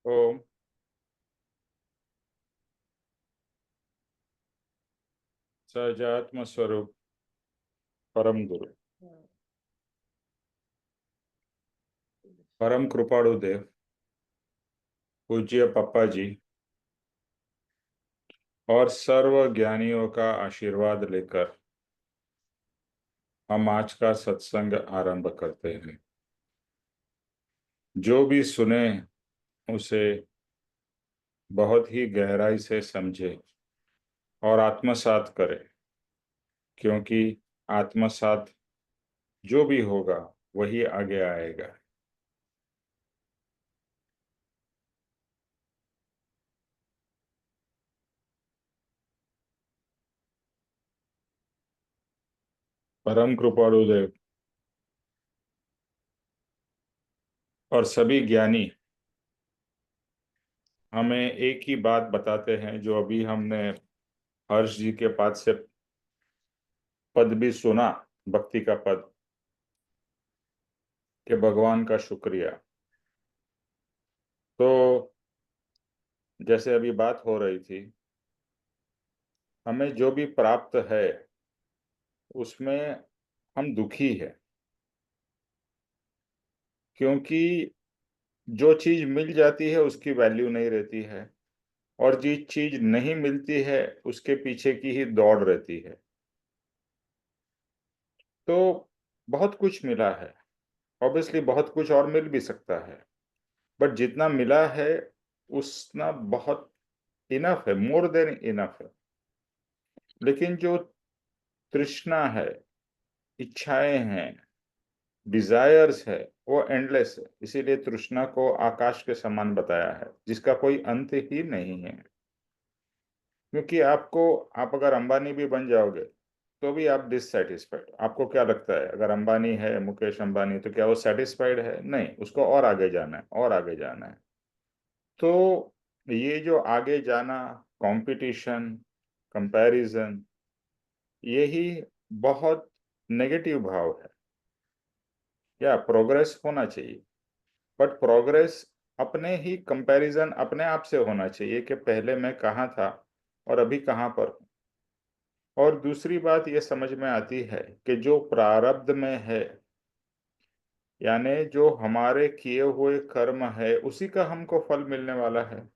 ओम। सहजात्म स्वरूप परम गुरु परम कृपाणु देव पूज्य पप्पा जी और सर्व ज्ञानियों का आशीर्वाद लेकर हम आज का सत्संग आरंभ करते हैं। जो भी सुने उसे बहुत ही गहराई से समझे और आत्मसात करे, क्योंकि आत्मसात जो भी होगा वही आगे आएगा। परम कृपाणु देव और सभी ज्ञानी हमें एक ही बात बताते हैं, जो अभी हमने हर्ष जी के पास से पद भी सुना, भक्ति का पद, कि भगवान का शुक्रिया। तो जैसे अभी बात हो रही थी, हमें जो भी प्राप्त है उसमें हम दुखी है, क्योंकि जो चीज मिल जाती है उसकी वैल्यू नहीं रहती है, और जिस चीज नहीं मिलती है उसके पीछे की ही दौड़ रहती है। तो बहुत कुछ मिला है, ऑब्वियसली बहुत कुछ और मिल भी सकता है, बट जितना मिला है उतना बहुत इनफ है, मोर देन इनफ है। लेकिन जो तृष्णा है, इच्छाएं हैं, डिजायर्स है, वो एंडलेस है। इसीलिए तृष्णा को आकाश के समान बताया है, जिसका कोई अंत ही नहीं है। क्योंकि आप अगर अंबानी भी बन जाओगे तो भी आप डिससेटिस्फाइड। आपको क्या लगता है, अगर अंबानी है, मुकेश अंबानी, तो क्या वो सेटिस्फाइड है? नहीं, उसको और आगे जाना है, और आगे जाना है। तो ये जो आगे जाना, कंपटीशन, कंपैरिजन, यही बहुत नेगेटिव भाव है। या प्रोग्रेस होना चाहिए, बट प्रोग्रेस अपने ही कंपैरिजन अपने आप से होना चाहिए, कि पहले मैं कहाँ था और अभी कहाँ पर हूँ। और दूसरी बात ये समझ में आती है कि जो प्रारब्ध में है, यानी जो हमारे किए हुए कर्म है, उसी का हमको फल मिलने वाला है।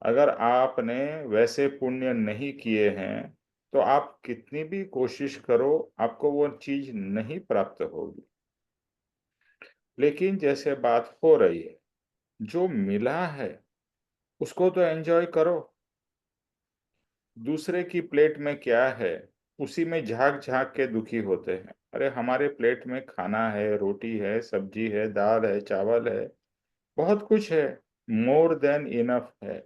अगर आपने वैसे पुण्य नहीं किए हैं तो आप कितनी भी कोशिश करो, आपको वो चीज नहीं प्राप्त होगी। लेकिन जैसे बात हो रही है, जो मिला है उसको तो एंजॉय करो। दूसरे की प्लेट में क्या है, उसी में झांक झांक के दुखी होते हैं। अरे हमारे प्लेट में खाना है, रोटी है, सब्जी है, दाल है, चावल है, बहुत कुछ है, मोर देन इनफ है।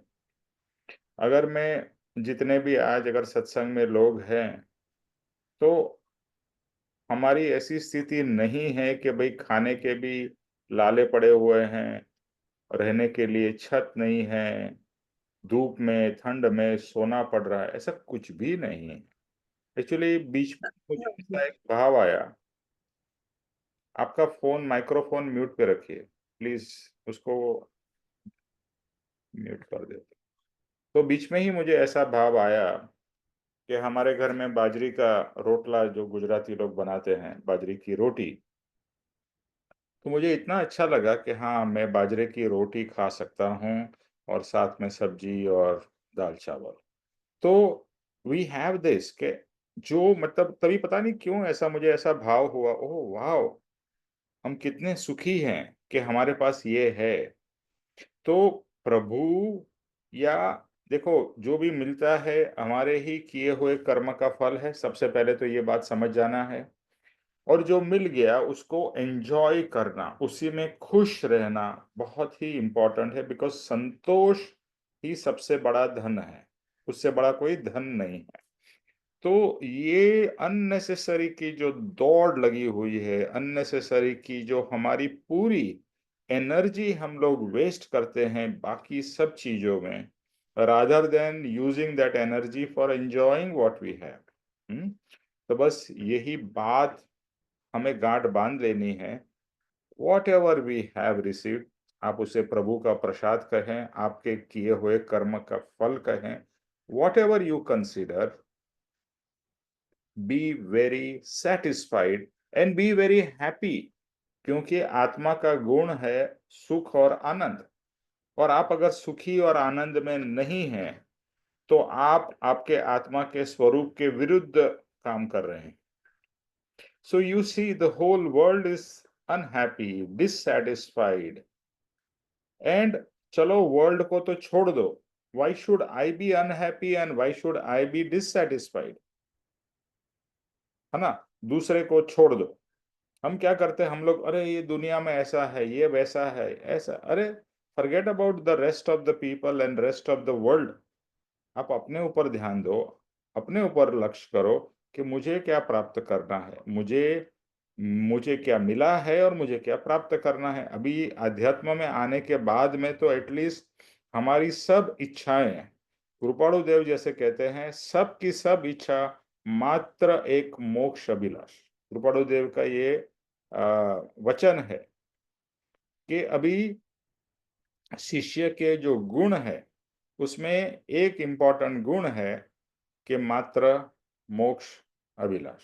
अगर मैं जितने भी आज अगर सत्संग में लोग हैं, तो हमारी ऐसी स्थिति नहीं है कि भाई खाने के भी लाले पड़े हुए हैं, रहने के लिए छत नहीं है, धूप में ठंड में सोना पड़ रहा है, ऐसा कुछ भी नहीं है। एक्चुअली बीच में मुझे ऐसा एक भाव आया। आपका फोन, माइक्रोफोन म्यूट पे रखिए प्लीज, उसको म्यूट कर दे। तो बीच में ही मुझे ऐसा भाव आया कि हमारे घर में बाजरी का रोटला, जो गुजराती लोग बनाते हैं, बाजरी की रोटी, तो मुझे इतना अच्छा लगा कि हाँ, मैं बाजरे की रोटी खा सकता हूँ और साथ में सब्जी और दाल चावल। तो वी हैव दिस के, जो मतलब तभी पता नहीं क्यों ऐसा मुझे ऐसा भाव हुआ, ओह वाह, हम कितने सुखी हैं कि हमारे पास ये है। तो प्रभु, या देखो, जो भी मिलता है हमारे ही किए हुए कर्म का फल है, सबसे पहले तो ये बात समझ जाना है। और जो मिल गया उसको एंजॉय करना, उसी में खुश रहना बहुत ही इंपॉर्टेंट है, बिकॉज संतोष ही सबसे बड़ा धन है, उससे बड़ा कोई धन नहीं है। तो ये अननेसेसरी की जो दौड़ लगी हुई है, अननेसेसरी की जो हमारी पूरी एनर्जी हम लोग वेस्ट करते हैं बाकी सब चीजों में, rather than using that energy for enjoying what we have. तो बस यही बात हमें गांठ बांध लेनी है। Whatever we have received, आप उसे प्रभु का प्रसाद कहें, आपके किए हुए कर्म का फल कहें, what ever you consider, be very satisfied and be very happy, क्योंकि आत्मा का गुण है सुख और आनंद। और आप अगर सुखी और आनंद में नहीं हैं तो आप आपके आत्मा के स्वरूप के विरुद्ध काम कर रहे हैं। So you see the whole world is unhappy, dissatisfied, and चलो वर्ल्ड को तो छोड़ दो, why should I be unhappy and why should I be dissatisfied, है ना? दूसरे को छोड़ दो। हम क्या करते हैं, हम लोग, अरे ये दुनिया में ऐसा है, ये वैसा है, ऐसा, अरे forget about the rest of the people and rest of the world. आप अपने ऊपर ध्यान दो, अपने ऊपर लक्ष्य करो कि मुझे क्या प्राप्त करना है, मुझे मुझे क्या मिला है और मुझे क्या प्राप्त करना है। अभी अध्यात्म में आने के बाद में तो एटलीस्ट हमारी सब इच्छाएं, कृपाणु देव जैसे कहते हैं, सब की सब इच्छा मात्र एक मोक्ष अभिलाष। कृपाणु देव का ये वचन है कि अभी शिष्य के जो गुण है उसमें एक इंपॉर्टेंट गुण है कि मात्र मोक्ष अभिलाष,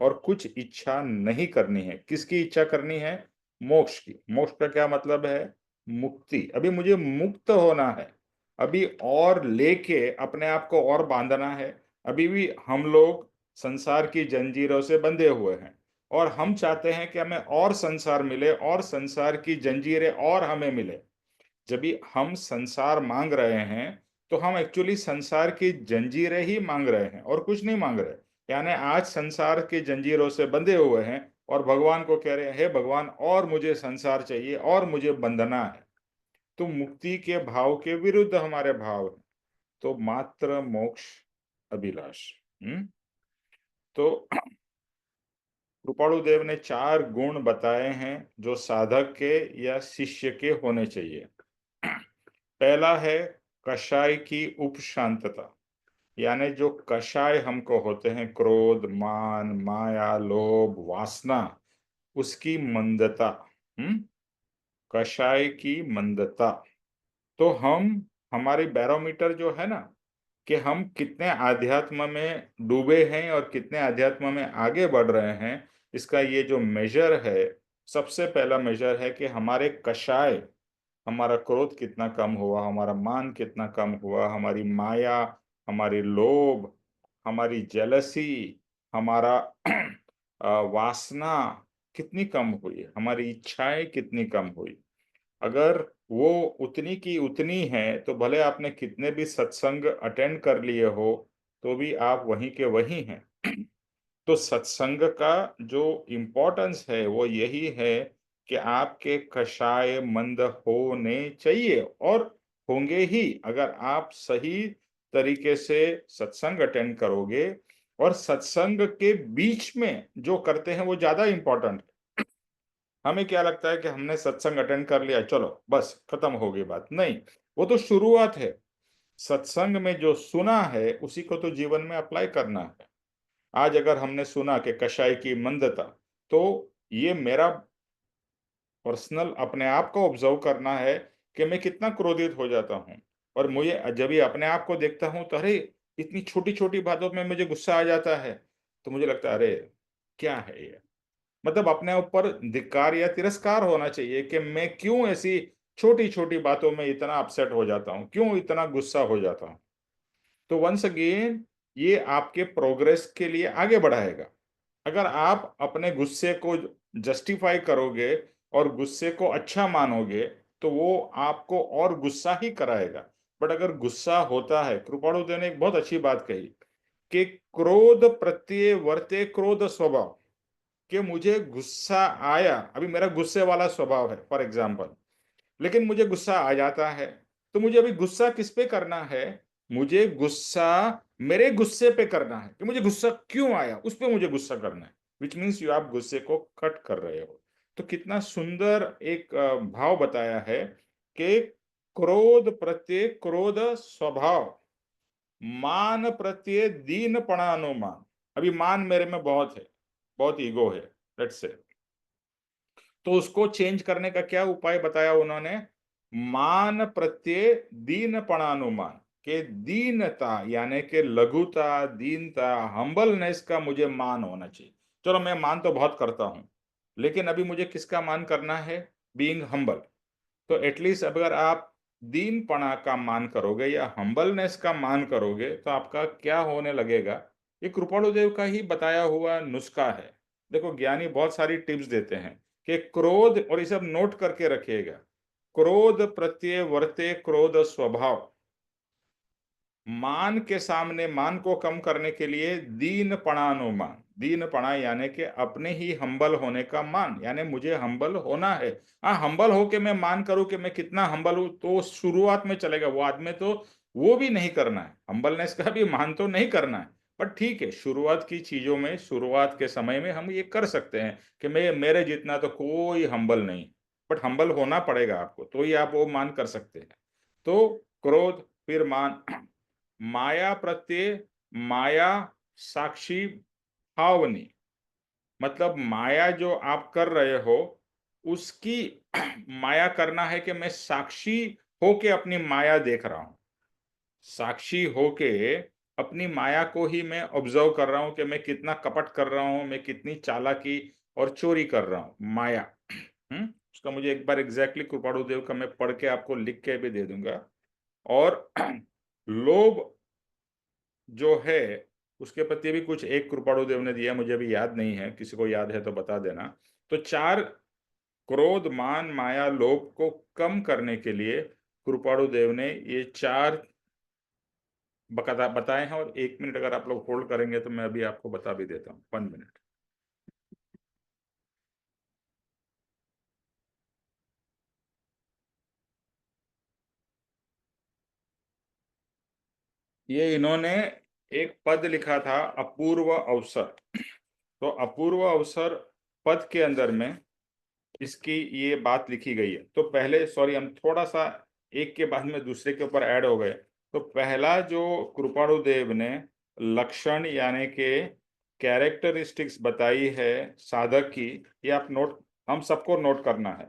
और कुछ इच्छा नहीं करनी है। किसकी इच्छा करनी है? मोक्ष की। मोक्ष का क्या मतलब है? मुक्ति। अभी मुझे मुक्त होना है, अभी और लेके अपने आप को और बांधना है। अभी भी हम लोग संसार की जंजीरों से बंधे हुए हैं और हम चाहते हैं कि हमें और संसार मिले और संसार की जंजीरें और हमें मिले। जब भी हम संसार मांग रहे हैं तो हम एक्चुअली संसार की जंजीरें ही मांग रहे हैं और कुछ नहीं मांग रहे। यानी आज संसार की जंजीरों से बंधे हुए हैं और भगवान को कह रहे हैं, हे भगवान और मुझे संसार चाहिए और मुझे बंधना है। तो मुक्ति के भाव के विरुद्ध हमारे भाव है। तो मात्र मोक्ष अभिलाष। तो कृपाणु देव ने 4 गुण बताए हैं जो साधक के या शिष्य के होने चाहिए। पहला है कषाय की उपशांतता, यानी जो कषाय हमको होते हैं, क्रोध, मान, माया, लोभ, वासना, उसकी मंदता। कषाय की मंदता। तो हम, हमारी बैरोमीटर जो है ना, कि हम कितने आध्यात्म में डूबे हैं और कितने आध्यात्म में आगे बढ़ रहे हैं, इसका ये जो मेजर है, सबसे पहला मेजर है कि हमारे कषाय, हमारा क्रोध कितना कम हुआ, हमारा मान कितना कम हुआ, हमारी माया, हमारी लोभ, हमारी जेलसी, हमारा वासना कितनी कम हुई, हमारी इच्छाएं कितनी कम हुई। अगर वो उतनी की उतनी है तो भले आपने कितने भी सत्संग अटेंड कर लिए हो तो भी आप वहीं के वहीं हैं। तो सत्संग का जो इम्पोर्टेंस है वो यही है कि आपके कषाय मंद होने चाहिए, और होंगे ही अगर आप सही तरीके से सत्संग अटेंड करोगे। और सत्संग के बीच में जो करते हैं वो ज्यादा इम्पोर्टेंट है। हमें क्या लगता है कि हमने सत्संग अटेंड कर लिया, चलो बस खत्म हो गई बात, नहीं, वो तो शुरुआत है। सत्संग में जो सुना है उसी को तो जीवन में अप्लाई करना है। आज अगर हमने सुना कि कषाय की मंदता, तो ये मेरा पर्सनल अपने आप को ऑब्जर्व करना है कि मैं कितना क्रोधित हो जाता हूँ। और मुझे जब ये अपने आप को देखता हूँ तो अरे इतनी छोटी छोटी बातों में मुझे गुस्सा आ जाता है। तो मुझे लगता है अरे क्या है ये, मतलब अपने ऊपर धिक्कार या तिरस्कार होना चाहिए कि मैं क्यों ऐसी छोटी छोटी बातों में इतना अपसेट हो जाता हूँ, क्यों इतना गुस्सा हो जाता हूँ। तो वंस अगेन ये आपके प्रोग्रेस के लिए आगे बढ़ाएगा। अगर आप अपने गुस्से को जस्टिफाई करोगे और गुस्से को अच्छा मानोगे तो वो आपको और गुस्सा ही कराएगा। बट अगर गुस्सा होता है, कृपाणुदेव ने एक बहुत अच्छी बात कही कि क्रोध प्रत्यय वर्ते क्रोध स्वभाव, कि मुझे गुस्सा आया, अभी मेरा गुस्से वाला स्वभाव है फॉर एग्जाम्पल, लेकिन मुझे गुस्सा आ जाता है, तो मुझे अभी गुस्सा किस पे करना है? मुझे गुस्सा मेरे गुस्से पे करना है कि मुझे गुस्सा क्यों आया, उस पे मुझे गुस्सा करना है। विच मीन्स यू आप गुस्से को कट कर रहे हो। तो कितना सुंदर एक भाव बताया है कि क्रोध प्रत्यय क्रोध स्वभाव, मान प्रत्यय दीनपणानुमान। अभी मान मेरे में बहुत है, बहुत ईगो है, लेट्स से। तो उसको चेंज करने का क्या उपाय बताया उन्होंने? मान प्रत्यय दीनपणानुमान, के दीनता यानी के लघुता, दीनता, हम्बलनेस का मुझे मान होना चाहिए। चलो मैं मान तो बहुत करता हूं, लेकिन अभी मुझे किसका मान करना है? Being humble. तो एटलीस्ट अगर आप दीनपणा का मान करोगे या हम्बलनेस का मान करोगे तो आपका क्या होने लगेगा? ये कृपाणुदेव का ही बताया हुआ नुस्खा है। देखो, ज्ञानी बहुत सारी टिप्स देते हैं कि क्रोध, और ये सब नोट करके रखिएगा, क्रोध प्रत्यय वर्ते क्रोध स्वभाव, मान के सामने मान को कम करने के लिए दीनपणानुमान, दीनपणा यानी कि अपने ही हम्बल होने का मान, यानी मुझे हम्बल होना है। हाँ, हम्बल होके मैं मान करूं कि मैं कितना हम्बल हूं तो शुरुआत में चलेगा, वो आदमी तो वो भी नहीं करना है, हम्बलनेस का भी मान तो नहीं करना है। पर ठीक है, शुरुआत की चीजों में, शुरुआत के समय में हम ये कर सकते हैं कि मैं, मेरे जितना तो कोई हम्बल नहीं, बट हम्बल होना पड़ेगा आपको, तो ही आप वो मान कर सकते हैं। तो क्रोध, फिर मान, माया प्रत्यय, माया साक्षी भावनी, मतलब माया जो आप कर रहे हो उसकी माया करना है कि मैं साक्षी होके अपनी माया देख रहा हूं, साक्षी होके अपनी माया को ही मैं ऑब्जर्व कर रहा हूं कि मैं कितना कपट कर रहा हूं, मैं कितनी चालाकी और चोरी कर रहा हूं, माया। उसका मुझे एक बार एग्जैक्टली कृपाणु देव का मैं पढ़ के आपको लिख के भी दे दूंगा। और लोभ जो है उसके प्रति भी कुछ एक कृपाणु देव ने दिया, मुझे अभी याद नहीं है, किसी को याद है तो बता देना। तो चार, क्रोध, मान, माया, लोभ को कम करने के लिए कृपाणु देव ने ये चार बकायदा बताए हैं। और 1 मिनट अगर आप लोग होल्ड करेंगे तो मैं अभी आपको बता भी देता हूँ, 1 मिनट। ये इन्होंने एक पद लिखा था, अपूर्व अवसर। तो अपूर्व अवसर पद के अंदर में इसकी ये बात लिखी गई है। तो पहले, सॉरी, हम थोड़ा सा एक के बाद में दूसरे के ऊपर ऐड हो गए। तो पहला जो कृपाणु देव ने लक्षण यानी के कैरेक्टरिस्टिक्स बताई है साधक की, ये आप नोट, हम सबको नोट करना है।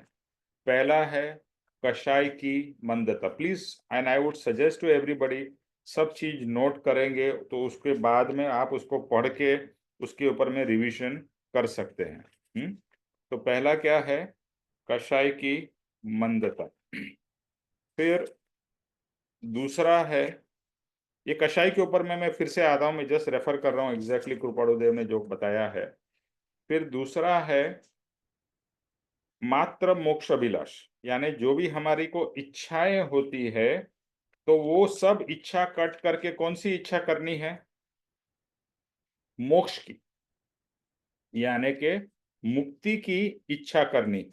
पहला है कषाय की मंदता, please, and I would suggest to everybody, सब चीज नोट करेंगे तो उसके बाद में आप उसको पढ़ के उसके ऊपर में रिवीजन कर सकते हैं। तो पहला क्या है? कषाय की मंदता। फिर दूसरा है, ये कषाय के ऊपर में मैं फिर से आता हूं, मैं जस्ट रेफर कर रहा हूं एग्जैक्टली कृपाणु देव ने जो बताया है। फिर दूसरा है मात्र मोक्ष अभिलाष, यानी जो भी हमारी को इच्छाएं होती है तो वो सब इच्छा कट करके कौन सी इच्छा करनी है? मोक्ष की, यानी के मुक्ति की इच्छा करनी,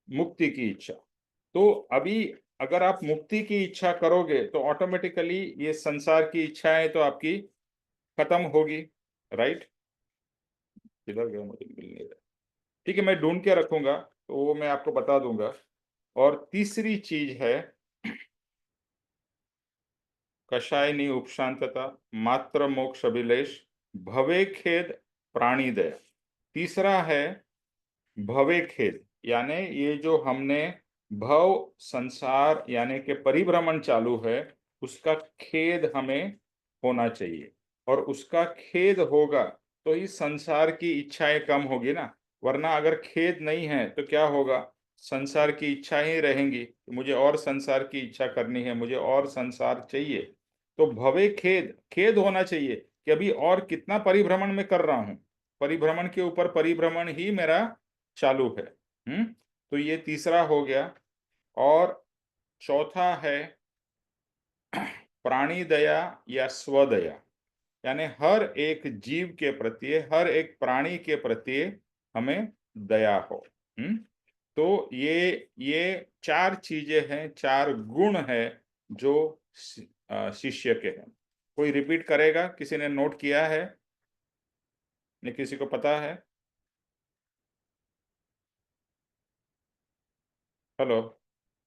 मुक्ति की इच्छा। तो अभी अगर आप मुक्ति की इच्छा करोगे तो ऑटोमेटिकली ये संसार की इच्छाएं तो आपकी खत्म होगी, राइट? किधर गया, मुझे मिल नहीं रहा। ठीक है, मैं ढूंढ के रखूंगा तो वो मैं आपको बता दूंगा। और तीसरी चीज है कषायनी उपशांतता, मात्र मोक्ष अभिलेष, भवे खेद, प्राणी दया। तीसरा है भवे खेद, यानी ये जो हमने भव संसार यानी कि परिभ्रमण चालू है, उसका खेद हमें होना चाहिए। और उसका खेद होगा तो ही संसार की इच्छाएं कम होगी ना, वरना अगर खेद नहीं है तो क्या होगा? संसार की इच्छाएं रहेंगी, मुझे और संसार की इच्छा करनी है, मुझे और संसार चाहिए। तो भवे खेद, खेद होना चाहिए कि अभी और कितना परिभ्रमण में कर रहा हूं, परिभ्रमण के ऊपर परिभ्रमण ही मेरा चालू है। तो ये तीसरा हो गया। और चौथा है प्राणी दया या स्वदया, यानी हर एक जीव के प्रति, हर एक प्राणी के प्रति हमें दया हो। तो ये चार चीजें हैं, चार गुण है जो शिष्य के हैं। कोई रिपीट करेगा? किसी ने नोट किया है? नहीं, किसी को पता है? हेलो,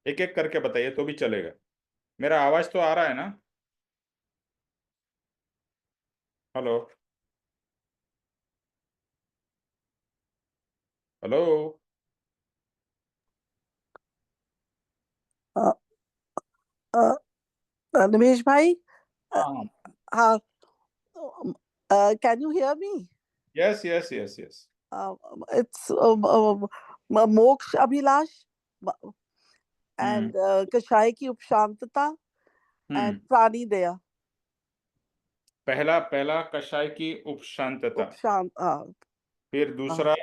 एक एक करके बताइए तो भी चलेगा। मेरा आवाज तो आ रहा है ना? हेलो। हेलो। अ, निमेश भाई। अ, हाँ। हाँ। Can you hear me? Yes yes yes yes. It's मोक्ष अभिलाष हम्म। एंड कषाय की उपशांतता एंड हम्म। प्राणी दया। पहला पहला कषाय की उपशांतता। उपशांत फिर हाँ, दूसरा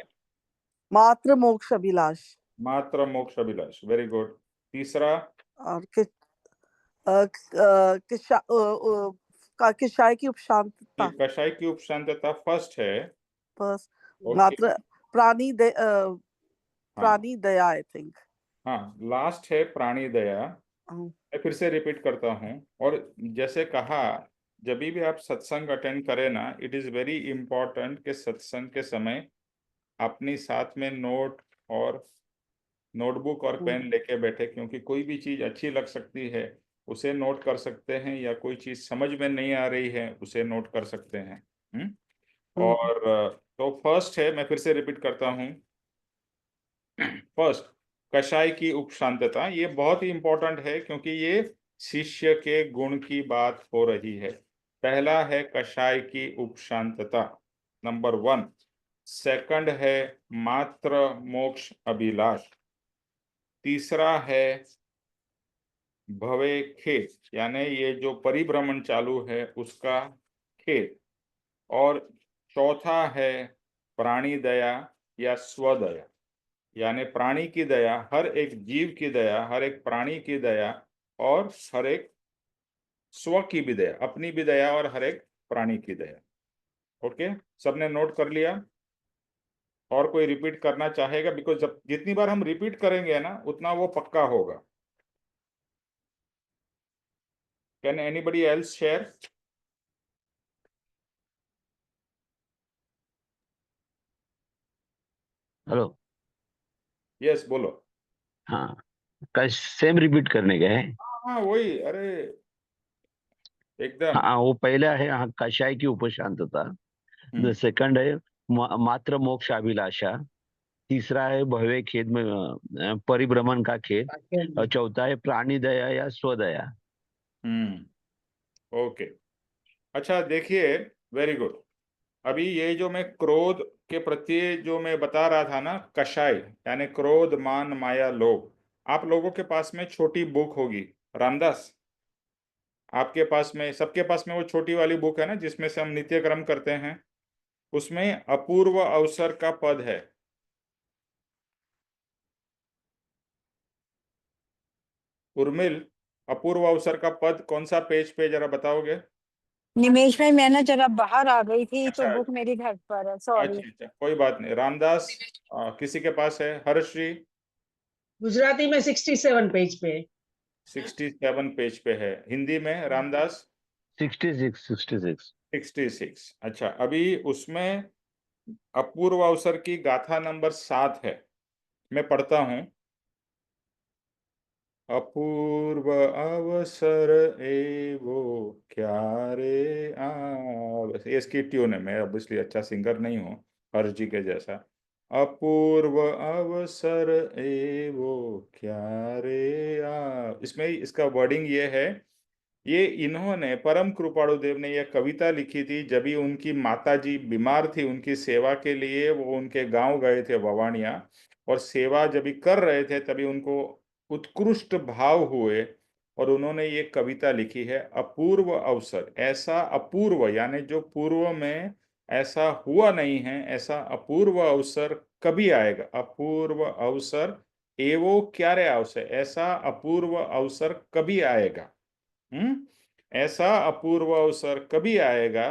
मात्र मोक्ष अभिलाष। मात्र मोक्ष अभिलाष, वेरी गुड। तीसरा और कषाय की उपशांतता। कषाय की उपशांतता फर्स्ट है। बस। ओके। मात्र प्राणी हाँ। प्राणी दया आई थिंक। हाँ, लास्ट है प्राणी दया। मैं फिर से रिपीट करता हूँ। और जैसे कहा, जब भी आप सत्संग अटेंड करें ना, इट इज़ वेरी इंपॉर्टेंट कि सत्संग के समय अपनी साथ में नोटबुक और पेन लेके बैठे, क्योंकि कोई भी चीज़ अच्छी लग सकती है, उसे नोट कर सकते हैं, या कोई चीज़ समझ में नहीं आ रही है, उसे नोट कर सकते हैं। और तो फर्स्ट है, मैं फिर से रिपीट करता हूँ। फर्स्ट, कषाय की उपशांतता, ये बहुत ही इंपॉर्टेंट है, क्योंकि ये शिष्य के गुण की बात हो रही है। पहला है कषाय की उपशांतता, नंबर 1। सेकंड है मात्र मोक्ष अभिलाष। तीसरा है भवे खेद, यानी ये जो परिभ्रमण चालू है उसका खेद। और चौथा है प्राणी दया या स्वदया, यानी प्राणी की दया, हर एक जीव की दया, हर एक प्राणी की दया, और हर एक स्व की भी दया, अपनी भी दया, और हर एक प्राणी की दया। ओके, सबने नोट कर लिया? और कोई रिपीट करना चाहेगा? बिकॉज जब जितनी बार हम रिपीट करेंगे ना, उतना वो पक्का होगा। Can anybody else share? Hello. Yes, बोलो। हाँ, कल सेम रिपीट करने गए हैं। हाँ वही, अरे एकदम। हाँ, वो पहला है, हाँ, कषाय की उपशांतता। The hmm. सेकंड है मात्र मोक्ष अभिलाषा। तीसरा है भव्य खेद में परिभ्रमण का खेद। और चौथा है प्राणी दया या स्वदया। हम्म। ओके। अच्छा देखिए, वेरी गुड। अभी ये जो मैं क्रोध के प्रति जो मैं बता रहा था ना, कषाय, यानी क्रोध मान माया लोभ। आप लोगों के पास में छोटी बुक होगी, रामदास, आपके पास में, सबके पास में वो छोटी वाली बुक है ना, जिसमें से हम नित्य कर्म करते हैं। उसमें अपूर्व अवसर का पद है। उर्मिल, अपूर्व अवसर का पद कौन सा पेज पे, जरा बताओगे? निमेश भाई, मैं ना जरा बाहर आ गई थी तो अच्छा बुक मेरी घर पर है, सॉरी। अच्छा अच्छा, कोई बात नहीं। रामदास, किसी के पास है? हर्षी? गुजराती में 67 पेज पे। 67 पेज पे है। हिंदी में रामदास? 66। 66। अच्छा, अभी उसमें अपूर्व अवसर की गाथा नंबर 7 है। मैं पढ़ता हूं। अपूर्व अवसर एवो क्या रे ये इसकी ट्यून है, मैं अब इसलिए अच्छा सिंगर नहीं हूँ हर्ष जी के जैसा। अपूर्व अवसर एवो क्या रे इसमें इसका वर्डिंग ये है। ये इन्होंने, परम कृपाणु देव ने यह कविता लिखी थी जब भी उनकी माता जी बीमार थी, उनकी सेवा के लिए वो उनके गांव गए थे ववाणिया। और सेवा जब भी कर रहे थे तभी उनको उत्कृष्ट भाव हुए, और उन्होंने ये कविता लिखी है। अपूर्व अवसर, ऐसा अपूर्व यानी जो पूर्व में ऐसा हुआ नहीं है, ऐसा अपूर्व अवसर कभी आएगा। अपूर्व अवसर एवो क्यारे अवसर, ऐसा अपूर्व अवसर कभी आएगा। ऐसा अपूर्व अवसर कभी आएगा,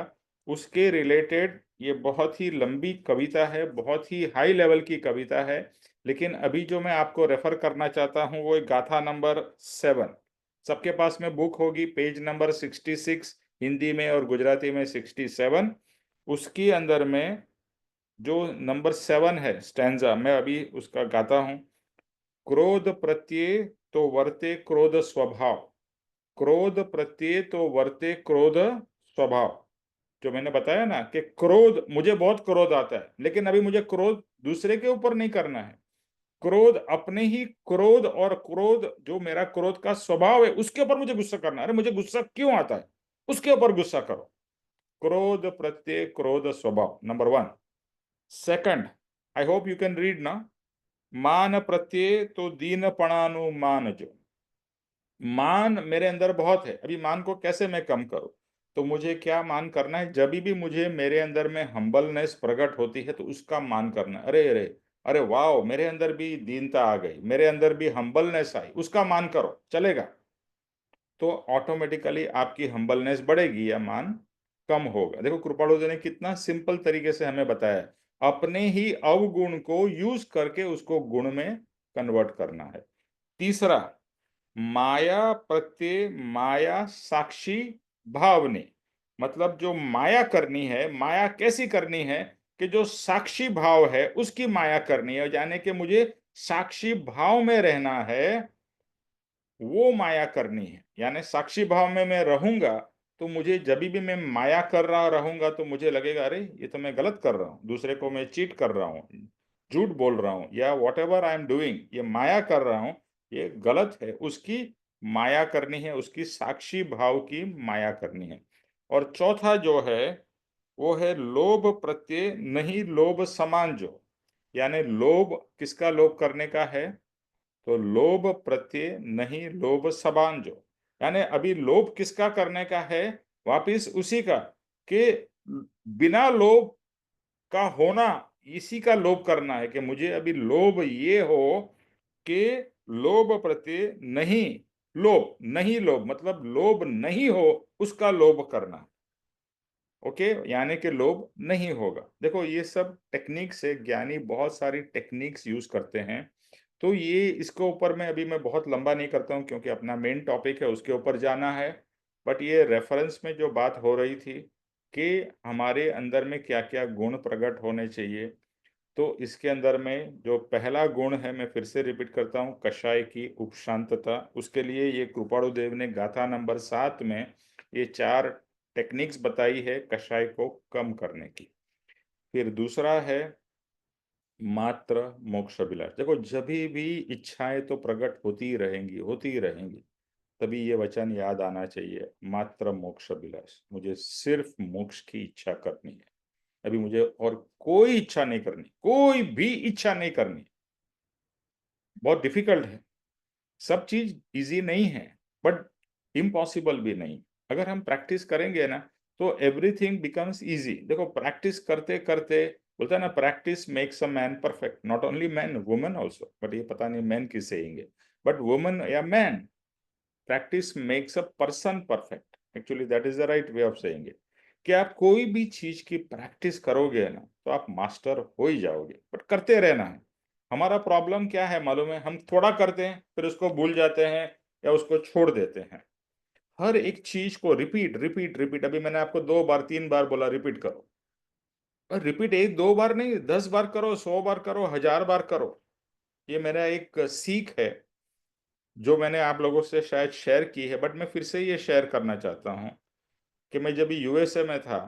उसके रिलेटेड ये बहुत ही लंबी कविता है, बहुत ही हाई लेवल की कविता है। लेकिन अभी जो मैं आपको रेफर करना चाहता हूं वो एक गाथा नंबर 7। सबके पास में बुक होगी, पेज नंबर 66, हिंदी में और गुजराती में 67। उसकी अंदर में जो नंबर 7 है स्टैंजा, मैं अभी उसका गाता हूं। क्रोध प्रत्यय तो वर्ते क्रोध स्वभाव, क्रोध प्रत्यय तो वर्ते क्रोध स्वभाव। जो मैंने बताया ना कि क्रोध, मुझे बहुत क्रोध आता है, लेकिन अभी मुझे क्रोध दूसरे के ऊपर नहीं करना है। क्रोध अपने ही क्रोध, और क्रोध जो मेरा क्रोध का स्वभाव है उसके ऊपर मुझे गुस्सा करना है। अरे मुझे गुस्सा क्यों आता है, उसके ऊपर गुस्सा करो। क्रोध प्रत्यय क्रोध स्वभाव, number 1। Second, I hope you can read ना। मान प्रत्यय तो दीनपणानुमान, जो मान मेरे अंदर बहुत है, अभी मान को कैसे मैं कम करूं? तो मुझे क्या मान करना है? जब भी मुझे मेरे अंदर में हम्बलनेस प्रकट होती है तो उसका मान करना है। अरे अरे अरे वाह, मेरे अंदर भी दीनता आ गई, मेरे अंदर भी हम्बलनेस आई, उसका मान करो, चलेगा। तो ऑटोमेटिकली आपकी हम्बलनेस बढ़ेगी या मान कम होगा। देखो कृपाणु जी ने कितना सिंपल तरीके से हमें बताया है, अपने ही अवगुण को यूज करके उसको गुण में कन्वर्ट करना है। तीसरा, माया प्रत्यय माया साक्षी भावने, मतलब जो माया करनी है, माया कैसी करनी है कि जो साक्षी भाव है उसकी माया करनी है, यानी कि मुझे साक्षी भाव में रहना है, वो माया करनी है। यानी साक्षी भाव में मैं रहूंगा तो मुझे, जब भी मैं माया कर रहा रहूंगा तो मुझे लगेगा अरे ये तो मैं गलत कर रहा हूँ, दूसरे को मैं चीट कर रहा हूँ, झूठ बोल रहा हूँ, या what ever I am doing, ये माया कर रहा हूँ, ये गलत है। उसकी माया करनी है, उसकी साक्षी भाव की माया करनी है। और चौथा जो है वो है लोभ प्रत्यय नहीं लोभ समान, जो यानी लोभ किसका लोभ करने का है? तो लोभ प्रत्यय नहीं लोभ समान, जो यानी अभी लोभ किसका करने का है? वापिस उसी का, कि बिना लोभ का होना, इसी का लोभ करना है। कि मुझे अभी लोभ ये हो कि लोभ प्रत्यय नहीं लोभ, नहीं लोभ मतलब लोभ नहीं हो, उसका लोभ करना। ओके, यानी कि लोभ नहीं होगा। देखो ये सब टेक्निक से ज्ञानी बहुत सारी टेक्निक्स यूज करते हैं। तो ये इसके ऊपर मैं बहुत लंबा नहीं करता हूँ, क्योंकि अपना मेन टॉपिक है उसके ऊपर जाना है। बट ये रेफरेंस में जो बात हो रही थी कि हमारे अंदर में क्या क्या गुण प्रकट होने चाहिए, तो इसके अंदर में जो पहला गुण है, मैं फिर से रिपीट करता हूँ, कषाय की उपशांतता। उसके लिए ये कृपाणु देव ने गाथा नंबर 7 में ये 4 टेक्निक्स बताई है कषाय को कम करने की। फिर दूसरा है मात्र मोक्ष अभिलाष। देखो जब भी इच्छाएं तो प्रकट होती ही रहेंगी, होती ही रहेंगी, तभी ये वचन याद आना चाहिए, मात्र मोक्ष अभिलाष। मुझे सिर्फ मोक्ष की इच्छा करनी है, अभी मुझे और कोई इच्छा नहीं करनी, कोई भी इच्छा नहीं करनी। बहुत डिफिकल्ट है, सब चीज इजी नहीं है, बट इम्पॉसिबल भी नहीं। अगर हम प्रैक्टिस करेंगे ना तो एवरीथिंग बिकम्स इजी। देखो प्रैक्टिस करते करते, बोलता है ना, practice makes a man perfect. Not only man, women also, but ये पता नहीं मैन किस सेइंगे, बट वुमेन या man, practice makes a person perfect. Actually that is the right way of saying it. कि आप कोई भी चीज की प्रैक्टिस करोगे ना तो आप मास्टर हो ही जाओगे, बट करते रहना है। हमारा प्रॉब्लम क्या है मालूम है? हम थोड़ा करते हैं फिर उसको भूल जाते हैं या उसको छोड़ देते हैं। हर एक चीज को रिपीट रिपीट रिपीट, अभी मैंने आपको 2 बार 3 बार बोला रिपीट करो, और रिपीट 1 2 बार नहीं, 10 बार करो, 100 बार करो, 1000 बार करो। ये मेरा एक सीख है जो मैंने आप लोगों से शायद शेयर की है, बट मैं फिर से ये शेयर करना चाहता हूँ। कि मैं जब यूएसए में था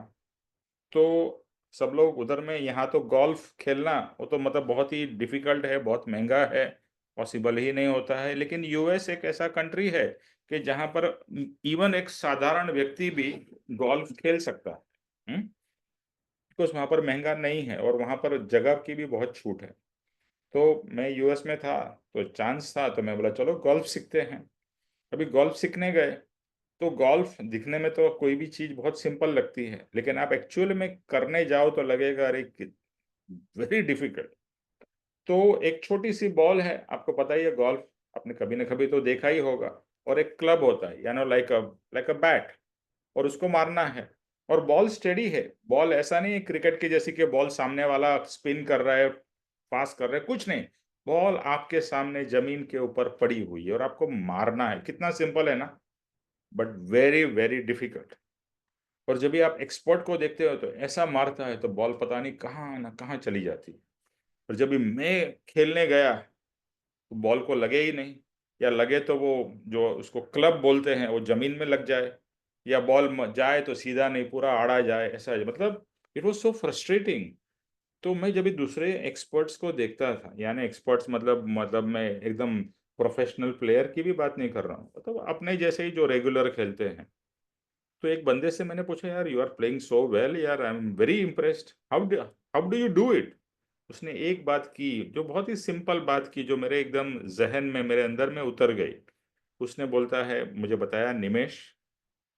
तो सब लोग उधर में, यहाँ तो गोल्फ खेलना वो तो मतलब बहुत ही डिफिकल्ट है, बहुत महंगा है, पॉसिबल ही नहीं होता है। लेकिन यूएस एक ऐसा कंट्री है कि जहाँ पर इवन एक साधारण व्यक्ति भी गोल्फ खेल सकता है, बिकॉज वहाँ पर महंगा नहीं है और वहाँ पर जगह की भी बहुत छूट है। तो मैं यूएस में था तो चांस था, तो मैं बोला चलो गोल्फ सीखते हैं। अभी गोल्फ सीखने गए तो गोल्फ दिखने में तो कोई भी चीज बहुत सिंपल लगती है, लेकिन आप एक्चुअल में करने जाओ तो लगेगा अरे वेरी डिफिकल्ट। तो एक छोटी सी बॉल है, आपको पता ही है गोल्फ, आपने कभी ना कभी तो देखा ही होगा, और एक क्लब होता है यानी लाइक अ बैट, और उसको मारना है। और बॉल स्टेडी है, बॉल ऐसा नहीं है क्रिकेट की जैसी कि बॉल सामने वाला स्पिन कर रहा है, पास कर रहा है, कुछ नहीं। बॉल आपके सामने जमीन के ऊपर पड़ी हुई है और आपको मारना है। कितना सिंपल है ना, बट वेरी वेरी डिफिकल्ट। और जब भी आप एक्सपर्ट को देखते हो तो ऐसा मारता है तो बॉल पता नहीं कहाँ ना कहाँ चली जाती है। और जब भी मैं खेलने गया तो बॉल को लगे ही नहीं, या लगे तो वो जो उसको क्लब बोलते हैं वो जमीन में लग जाए। या बॉल जाए तो सीधा नहीं, पूरा आड़ा जाए, ऐसा मतलब इट वाज सो फ्रस्ट्रेटिंग। तो मैं जब भी दूसरे एक्सपर्ट्स को देखता था, यानी एक्सपर्ट्स मतलब मैं एकदम प्रोफेशनल प्लेयर की भी बात नहीं कर रहा हूँ, मतलब अपने जैसे ही जो रेगुलर खेलते हैं। तो एक बंदे से मैंने पूछा, यार you are playing so well यार, I am very impressed, how do you do it. उसने एक बात की, जो बहुत ही सिंपल बात की, जो मेरे एकदम जहन में, मेरे अंदर में उतर गई। उसने बोलता है, मुझे बताया, Nimesh,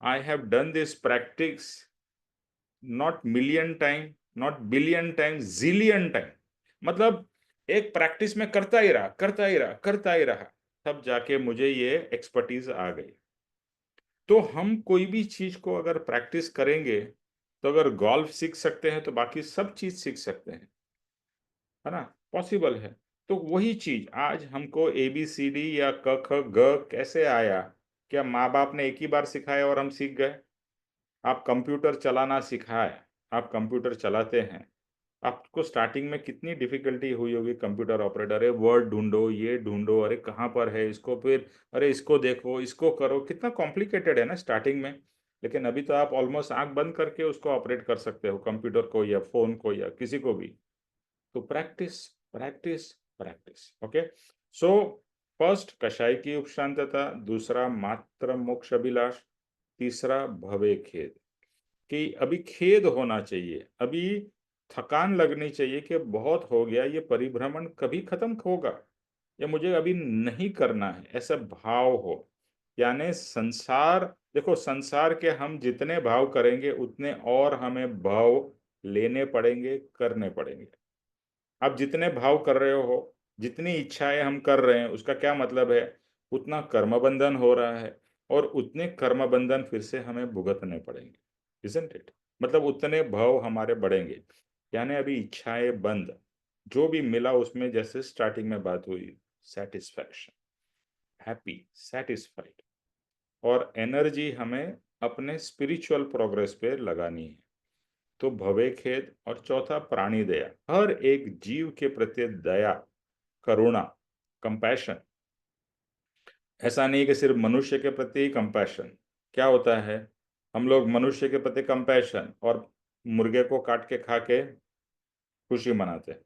I have done this practice not million time, not billion time, zillion time. मतलब एक प्रैक्टिस में करता ही रहा, करता ही रहा, करता ही रहा, तब जाके मुझे ये एक्सपर्टीज आ गई। तो हम कोई भी चीज को अगर प्रैक्टिस करेंगे, तो अगर गोल्फ सीख सकते हैं तो बाकी सब चीज सीख सकते हैं, है ना, पॉसिबल है। तो वही चीज आज हमको ABCD या क ख ग कैसे आया? क्या माँ बाप ने एक ही बार सिखाया और हम सीख गए? आप कंप्यूटर चलाना सिखाए, आप कंप्यूटर चलाते हैं, आपको स्टार्टिंग में कितनी डिफिकल्टी हुई होगी, कंप्यूटर ऑपरेटर, अरे वर्ड ढूंढो, ये ढूंढो, अरे कहाँ पर है इसको, फिर अरे इसको देखो, इसको करो, कितना कॉम्प्लिकेटेड है ना स्टार्टिंग में। लेकिन अभी तो आप ऑलमोस्ट आंख बंद करके उसको ऑपरेट कर सकते हो, कंप्यूटर को या फोन को या किसी को भी। तो practice, practice, practice. Okay, so first कषाय की उपशांतता, दूसरा मात्र मोक्ष अभिलाष, तीसरा भवे खेद। कि अभी खेद होना चाहिए, अभी थकान लगनी चाहिए कि बहुत हो गया, ये परिभ्रमण कभी खत्म होगा, या मुझे अभी नहीं करना है, ऐसा भाव हो। यानी संसार, देखो संसार के हम जितने भाव करेंगे उतने और हमें भाव लेने पड़ेंगे, करने पड़ेंगे। आप जितने भाव कर रहे हो, जितनी इच्छाएं हम कर रहे हैं, उसका क्या मतलब है? उतना कर्म बंधन हो रहा है, और उतने कर्म बंधन फिर से हमें भुगतने पड़ेंगे, इजंट इट? मतलब उतने भाव हमारे बढ़ेंगे। यानी अभी इच्छाएं बंद, जो भी मिला उसमें, जैसे स्टार्टिंग में बात हुई, सेटिस्फैक्शन, हैप्पी, सेटिस्फाइड, और एनर्जी हमें अपने स्पिरिचुअल प्रोग्रेस पे लगानी है। तो भवे खेद, और चौथा प्राणी दया, हर एक जीव के प्रति दया, करुणा, कंपैशन। ऐसा नहीं कि सिर्फ मनुष्य के प्रति ही कंपैशन। क्या होता है, हम लोग मनुष्य के प्रति कंपैशन और मुर्गे को काट के खा के खुशी मनाते हैं,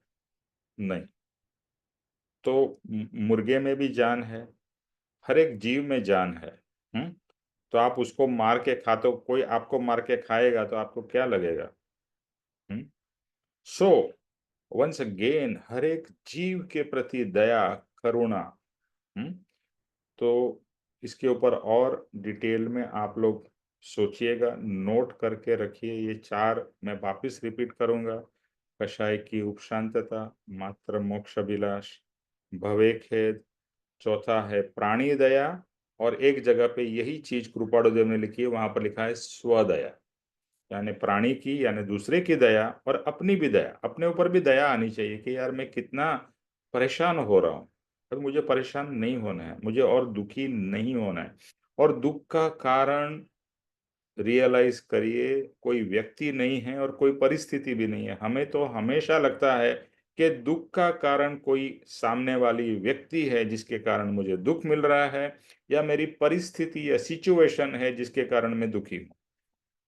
नहीं। तो मुर्गे में भी जान है, हर एक जीव में जान है। तो आप उसको मार के खा, तो कोई आपको मार के खाएगा तो आपको क्या लगेगा? सो वंस अगेन, हर एक जीव के प्रति दया, करुणा। तो इसके ऊपर और डिटेल में आप लोग सोचिएगा, नोट करके रखिए। ये चार मैं वापिस रिपीट करूंगा: कषाय की उपशांतता, मात्र मोक्ष अभिलाष, भवे खेद, चौथा है प्राणी दया, और एक जगह पे यही चीज कृपाणु देव ने लिखी है, वहां पर लिखा है स्वदया, यानी प्राणी की, यानी दूसरे की दया, और अपनी भी दया, अपने ऊपर भी दया आनी चाहिए कि यार मैं कितना परेशान हो रहा हूँ, पर मुझे परेशान नहीं होना है, मुझे और दुखी नहीं होना है। और दुख का कारण रियलाइज करिए, कोई व्यक्ति नहीं है और कोई परिस्थिति भी नहीं है। हमें तो हमेशा लगता है कि दुख का कारण कोई सामने वाली व्यक्ति है जिसके कारण मुझे दुख मिल रहा है, या मेरी परिस्थिति या सिचुएशन है जिसके कारण मैं दुखी हूँ।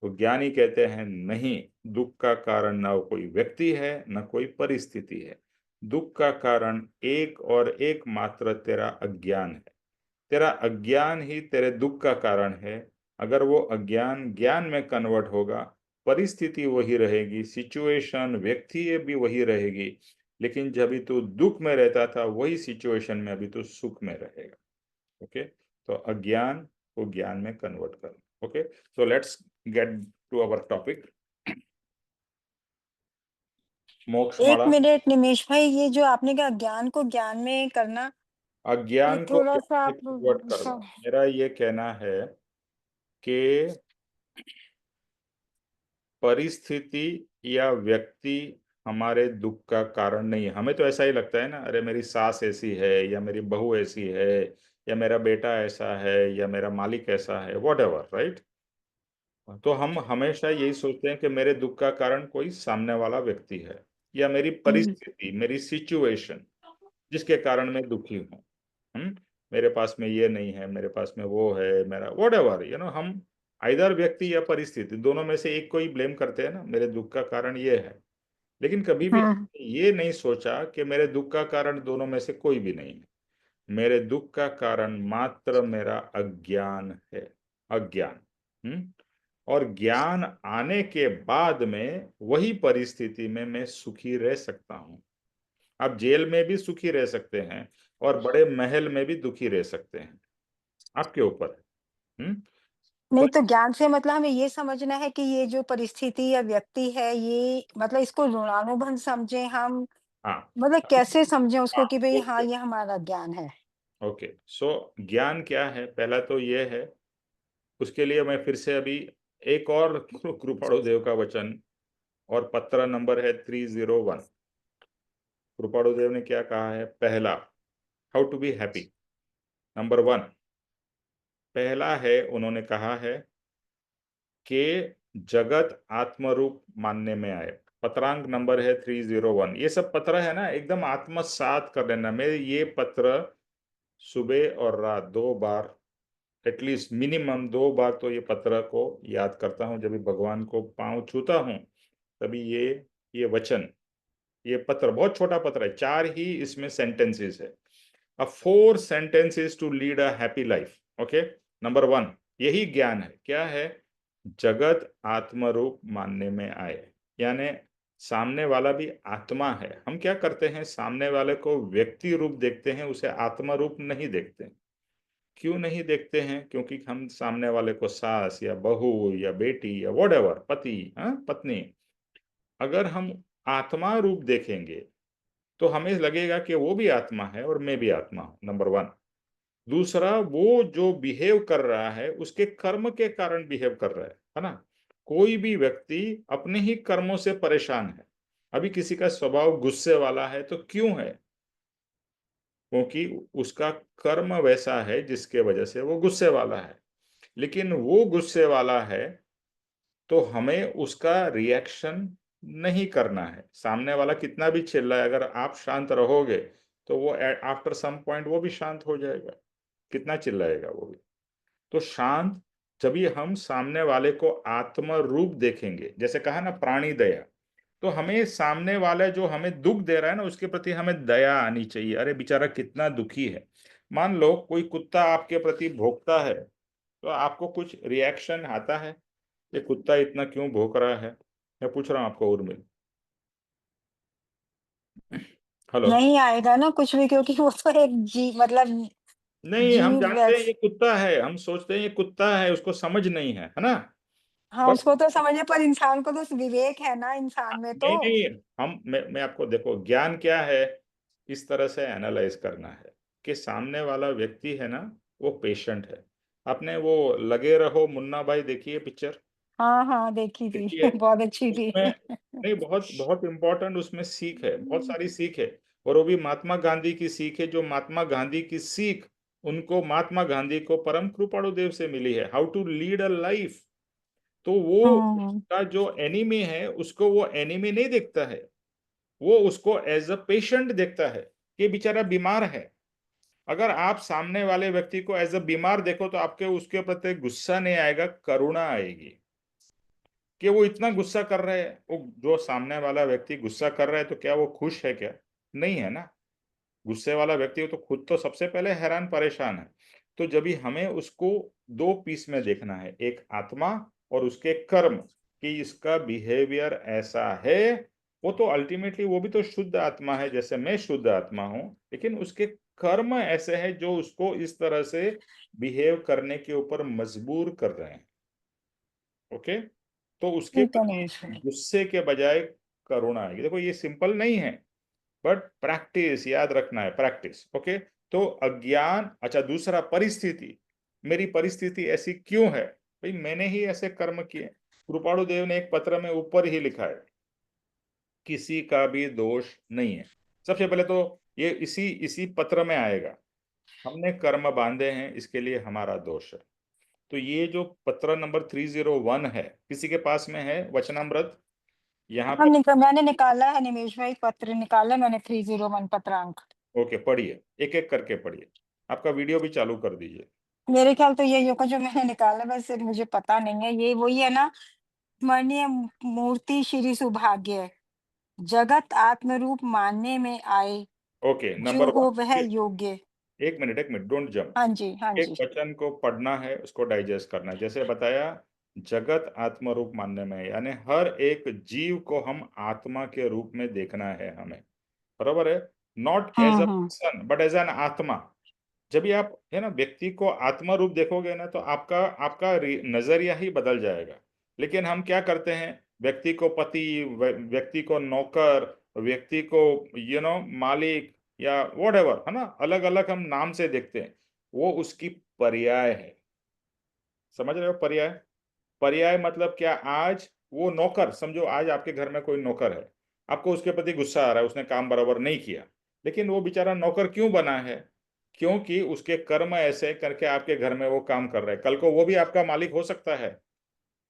तो ज्ञानी कहते हैं नहीं, दुख का कारण ना कोई व्यक्ति है, ना कोई परिस्थिति है। दुख का कारण एक और एक मात्र तेरा अज्ञान है। तेरा अज्ञान ही तेरे दुख का कारण है। अगर वो अज्ञान ज्ञान में कन्वर्ट होगा, परिस्थिति वही रहेगी, सिचुएशन, व्यक्ति भी वही रहेगी, लेकिन जब भी तू दुख में रहता था, वही सिचुएशन में अभी तू सुख में रहेगा। ओके, तो अज्ञान को ज्ञान में कन्वर्ट करना। Okay, so let's get to our topic, मोक्ष एक माला। मिनट निमेश भाई, ये जो आपने कहा ज्ञान को ज्ञान में करना, ये अज्ञान को थोड़ा सा ज्ञान आप में कन्वर्ट करना, मेरा ये कहना है कि परिस्थिति या व्यक्ति हमारे दुख का कारण नहीं है। हमें तो ऐसा ही लगता है ना, अरे मेरी सास ऐसी है, या मेरी बहू ऐसी है, या मेरा बेटा ऐसा है, या मेरा मालिक ऐसा है, वॉट एवर, राइट। तो हम हमेशा यही सोचते हैं कि मेरे दुख का कारण कोई सामने वाला व्यक्ति है, या मेरी परिस्थिति, मेरी सिचुएशन, जिसके कारण मैं दुखी हूँ। मेरे पास में ये नहीं है, मेरे पास में वो है, मेरा वॉट एवर, हम आइदर व्यक्ति या परिस्थिति, दोनों में से एक को ही ब्लेम करते हैं ना, मेरे दुख का कारण ये है। लेकिन कभी भी ये नहीं सोचा कि मेरे दुख का कारण दोनों में से कोई भी नहीं है। मेरे दुख का कारण मात्र मेरा अज्ञान है, अज्ञान। और ज्ञान आने के बाद में वही परिस्थिति में मैं सुखी रह सकता हूं। आप जेल में भी सुखी रह सकते हैं और बड़े महल में भी दुखी रह सकते हैं, आपके ऊपर है। नहीं तो ज्ञान से मतलब हमें ये समझना है कि ये जो परिस्थिति या व्यक्ति है, ये मतलब इसको ऋणानुबंध समझें हम, हाँ मतलब कैसे समझें उसको कि भाई हाँ ओके, ये हमारा ज्ञान है। ओके। सो ज्ञान क्या है, पहला तो ये है। उसके लिए मैं फिर से अभी एक और कृपाणु देव का वचन, और पत्र नंबर है 301। कृपाणु देव ने क्या कहा है? पहला, how to be happy, number 1। पहला है, उन्होंने कहा है कि जगत आत्मरूप मानने में आए। पत्रांक नंबर है 301। ये सब पत्र है ना, एकदम आत्मसात कर लेना। मैं ये पत्र सुबह और रात 2 बार, एटलीस्ट मिनिमम 2 बार तो ये पत्र को याद करता हूँ। जब भी भगवान को पांव छूता हूँ तभी ये वचन, ये पत्र बहुत छोटा पत्र है, 4 ही इसमें सेंटेंसेस है। 4 sentences to lead a happy life. Okay, number 1 यही ज्ञान है। क्या है? जगत आत्मरूप मानने में आए, यानी सामने वाला भी आत्मा है। हम क्या करते हैं, सामने वाले को व्यक्ति रूप देखते हैं, उसे आत्मा रूप नहीं देखते। क्यों नहीं देखते हैं? क्योंकि हम सामने वाले को सास या बहू या बेटी या व्हाटएवर, पति, पत्नी, अगर हम आत्मा रूप देखेंगे तो हमें लगेगा कि वो भी आत्मा है और मैं भी आत्मा हूं, नंबर 1। दूसरा, वो जो बिहेव कर रहा है उसके कर्म के कारण बिहेव कर रहा है ना। कोई भी व्यक्ति अपने ही कर्मों से परेशान है। अभी किसी का स्वभाव गुस्से वाला है तो क्यों है? क्योंकि उसका कर्म वैसा है जिसके वजह से वो गुस्से वाला है। लेकिन वो गुस्से वाला है तो हमें उसका रिएक्शन नहीं करना है। सामने वाला कितना भी चिल्लाए, अगर आप शांत रहोगे तो वो आफ्टर सम पॉइंट वो भी शांत हो जाएगा। कितना चिल्लाएगा वो भी। तो शांत, जब भी हम सामने वाले को आत्म रूप देखेंगे, जैसे कहा ना प्राणी दया, तो हमें सामने वाला जो हमें दुख दे रहा है ना उसके प्रति हमें दया आनी चाहिए। अरे बेचारा कितना दुखी है। मान लो कोई कुत्ता आपके प्रति भौंकता है तो आपको कुछ रिएक्शन आता है, ये कुत्ता इतना क्यों भौंक रहा है? मैं पूछ रहा हूँ आपको उर्मिल। हेलो। नहीं आएगा ना कुछ भी, क्योंकि वो तो एक मतलब नहीं, हम जीव जानते हैं वैस ये कुत्ता है, हम सोचते हैं ये कुत्ता है, उसको समझ नहीं है ना। हाँ, बट उसको तो समझे, पर इंसान को तो विवेक है ना इंसान में तो। नहीं नहीं, मैं आपको, देखो ज्ञान क्या है, इस तरह से एनालाइज करना है कि सामने वाला व्यक्ति है ना, वो पेशेंट है। आपने वो लगे रहो मुन्ना भाई देखिए पिक्चर? हाँ हाँ देखी थी देखिए, बहुत अच्छी थी। उसमें नहीं, बहुत बहुत इंपॉर्टेंट उसमें सीख है, बहुत सारी सीख है। और वो भी महात्मा गांधी की सीख है। जो महात्मा गांधी की सीख, उनको महात्मा गांधी को परम कृपाणु देव से मिली है, how to lead a life. तो वो हम्म उसका जो एनिमी है उसको वो एनिमी नहीं देखता है, वो उसको एज अ पेशेंट देखता है कि बेचारा बीमार है। अगर आप सामने वाले व्यक्ति को एज अ बीमार देखो तो आपके उसके प्रति गुस्सा नहीं आएगा, करुणा आएगी कि वो इतना गुस्सा कर रहा है। वो जो सामने वाला व्यक्ति गुस्सा कर रहा है तो क्या वो खुश है? क्या नहीं है ना। गुस्से वाला व्यक्ति तो खुद तो सबसे पहले हैरान परेशान है। तो जब भी हमें उसको 2 पीस में देखना है, एक आत्मा और उसके कर्म, कि इसका बिहेवियर ऐसा है। वो तो अल्टीमेटली वो भी तो शुद्ध आत्मा है, जैसे मैं शुद्ध आत्मा हूं, लेकिन उसके कर्म ऐसे हैं जो उसको इस तरह से बिहेव करने के ऊपर मजबूर कर रहे हैं। ओके, तो उसके ठीक है प्रति मनीष भाई। गुस्से के बजाय करुणा आएगी। देखो ये सिंपल नहीं है, बट प्रैक्टिस, याद रखना है, प्रैक्टिस। ओके, तो अज्ञान। अच्छा, दूसरा परिस्थिति। मेरी परिस्थिति ऐसी क्यों है? भाई मैंने ही ऐसे कर्म किए। कृपाणु देव ने एक पत्र में ऊपर ही लिखा है, किसी का भी दोष नहीं है। सबसे पहले तो ये इसी इसी पत्र में आएगा, हमने कर्म बांधे हैं इसके लिए हमारा दोष है। तो ये जो पत्र नंबर 301 है, किसी के पास में है वचनामृत? यहाँ हाँ पर मैंने निकाला है निमेश भाई, पत्र निकाला मैंने 301 पत्रांक। ओके, पढ़िए, एक एक करके पढ़िए। आपका वीडियो भी चालू कर दीजिए। मेरे ख्याल तो ये का जो मैंने निकाला वैसे मुझे पता नहीं है, ये वही है ना, स्मरणीय मूर्ति श्री सौभाग्य, जगत आत्मरूप मानने में आए, ओके, जो नंबर हो 1। वह योग्य। एक मिनट, डोंट जंप। हाँ जी, हाँ एक जी। वचन को पढ़ना है, उसको डाइजेस्ट करना है। जैसे बताया, जगत आत्मा रूप मानने में है, यानी हर एक जीव को हम आत्मा के रूप में देखना है हमें, बराबर है। नॉट एज अ हुँ। पर्सन बट एज एन आत्मा। जब भी आप है ना व्यक्ति को आत्मा रूप देखोगे ना, तो आपका आपका नजरिया ही बदल जाएगा। लेकिन हम क्या करते हैं, व्यक्ति को पति, व्यक्ति को नौकर, व्यक्ति को मालिक या व्हाटएवर, है ना, अलग अलग हम नाम से देखते हैं। वो उसकी पर्याय है, समझ रहे हो? पर्याय, पर्याय मतलब क्या? आज वो नौकर, समझो आज आपके घर में कोई नौकर है, आपको उसके प्रति गुस्सा आ रहा है, उसने काम बराबर नहीं किया, लेकिन वो बेचारा नौकर क्यों बना है? क्योंकि उसके कर्म ऐसे करके आपके घर में वो काम कर रहा है। कल को वो भी आपका मालिक हो सकता है,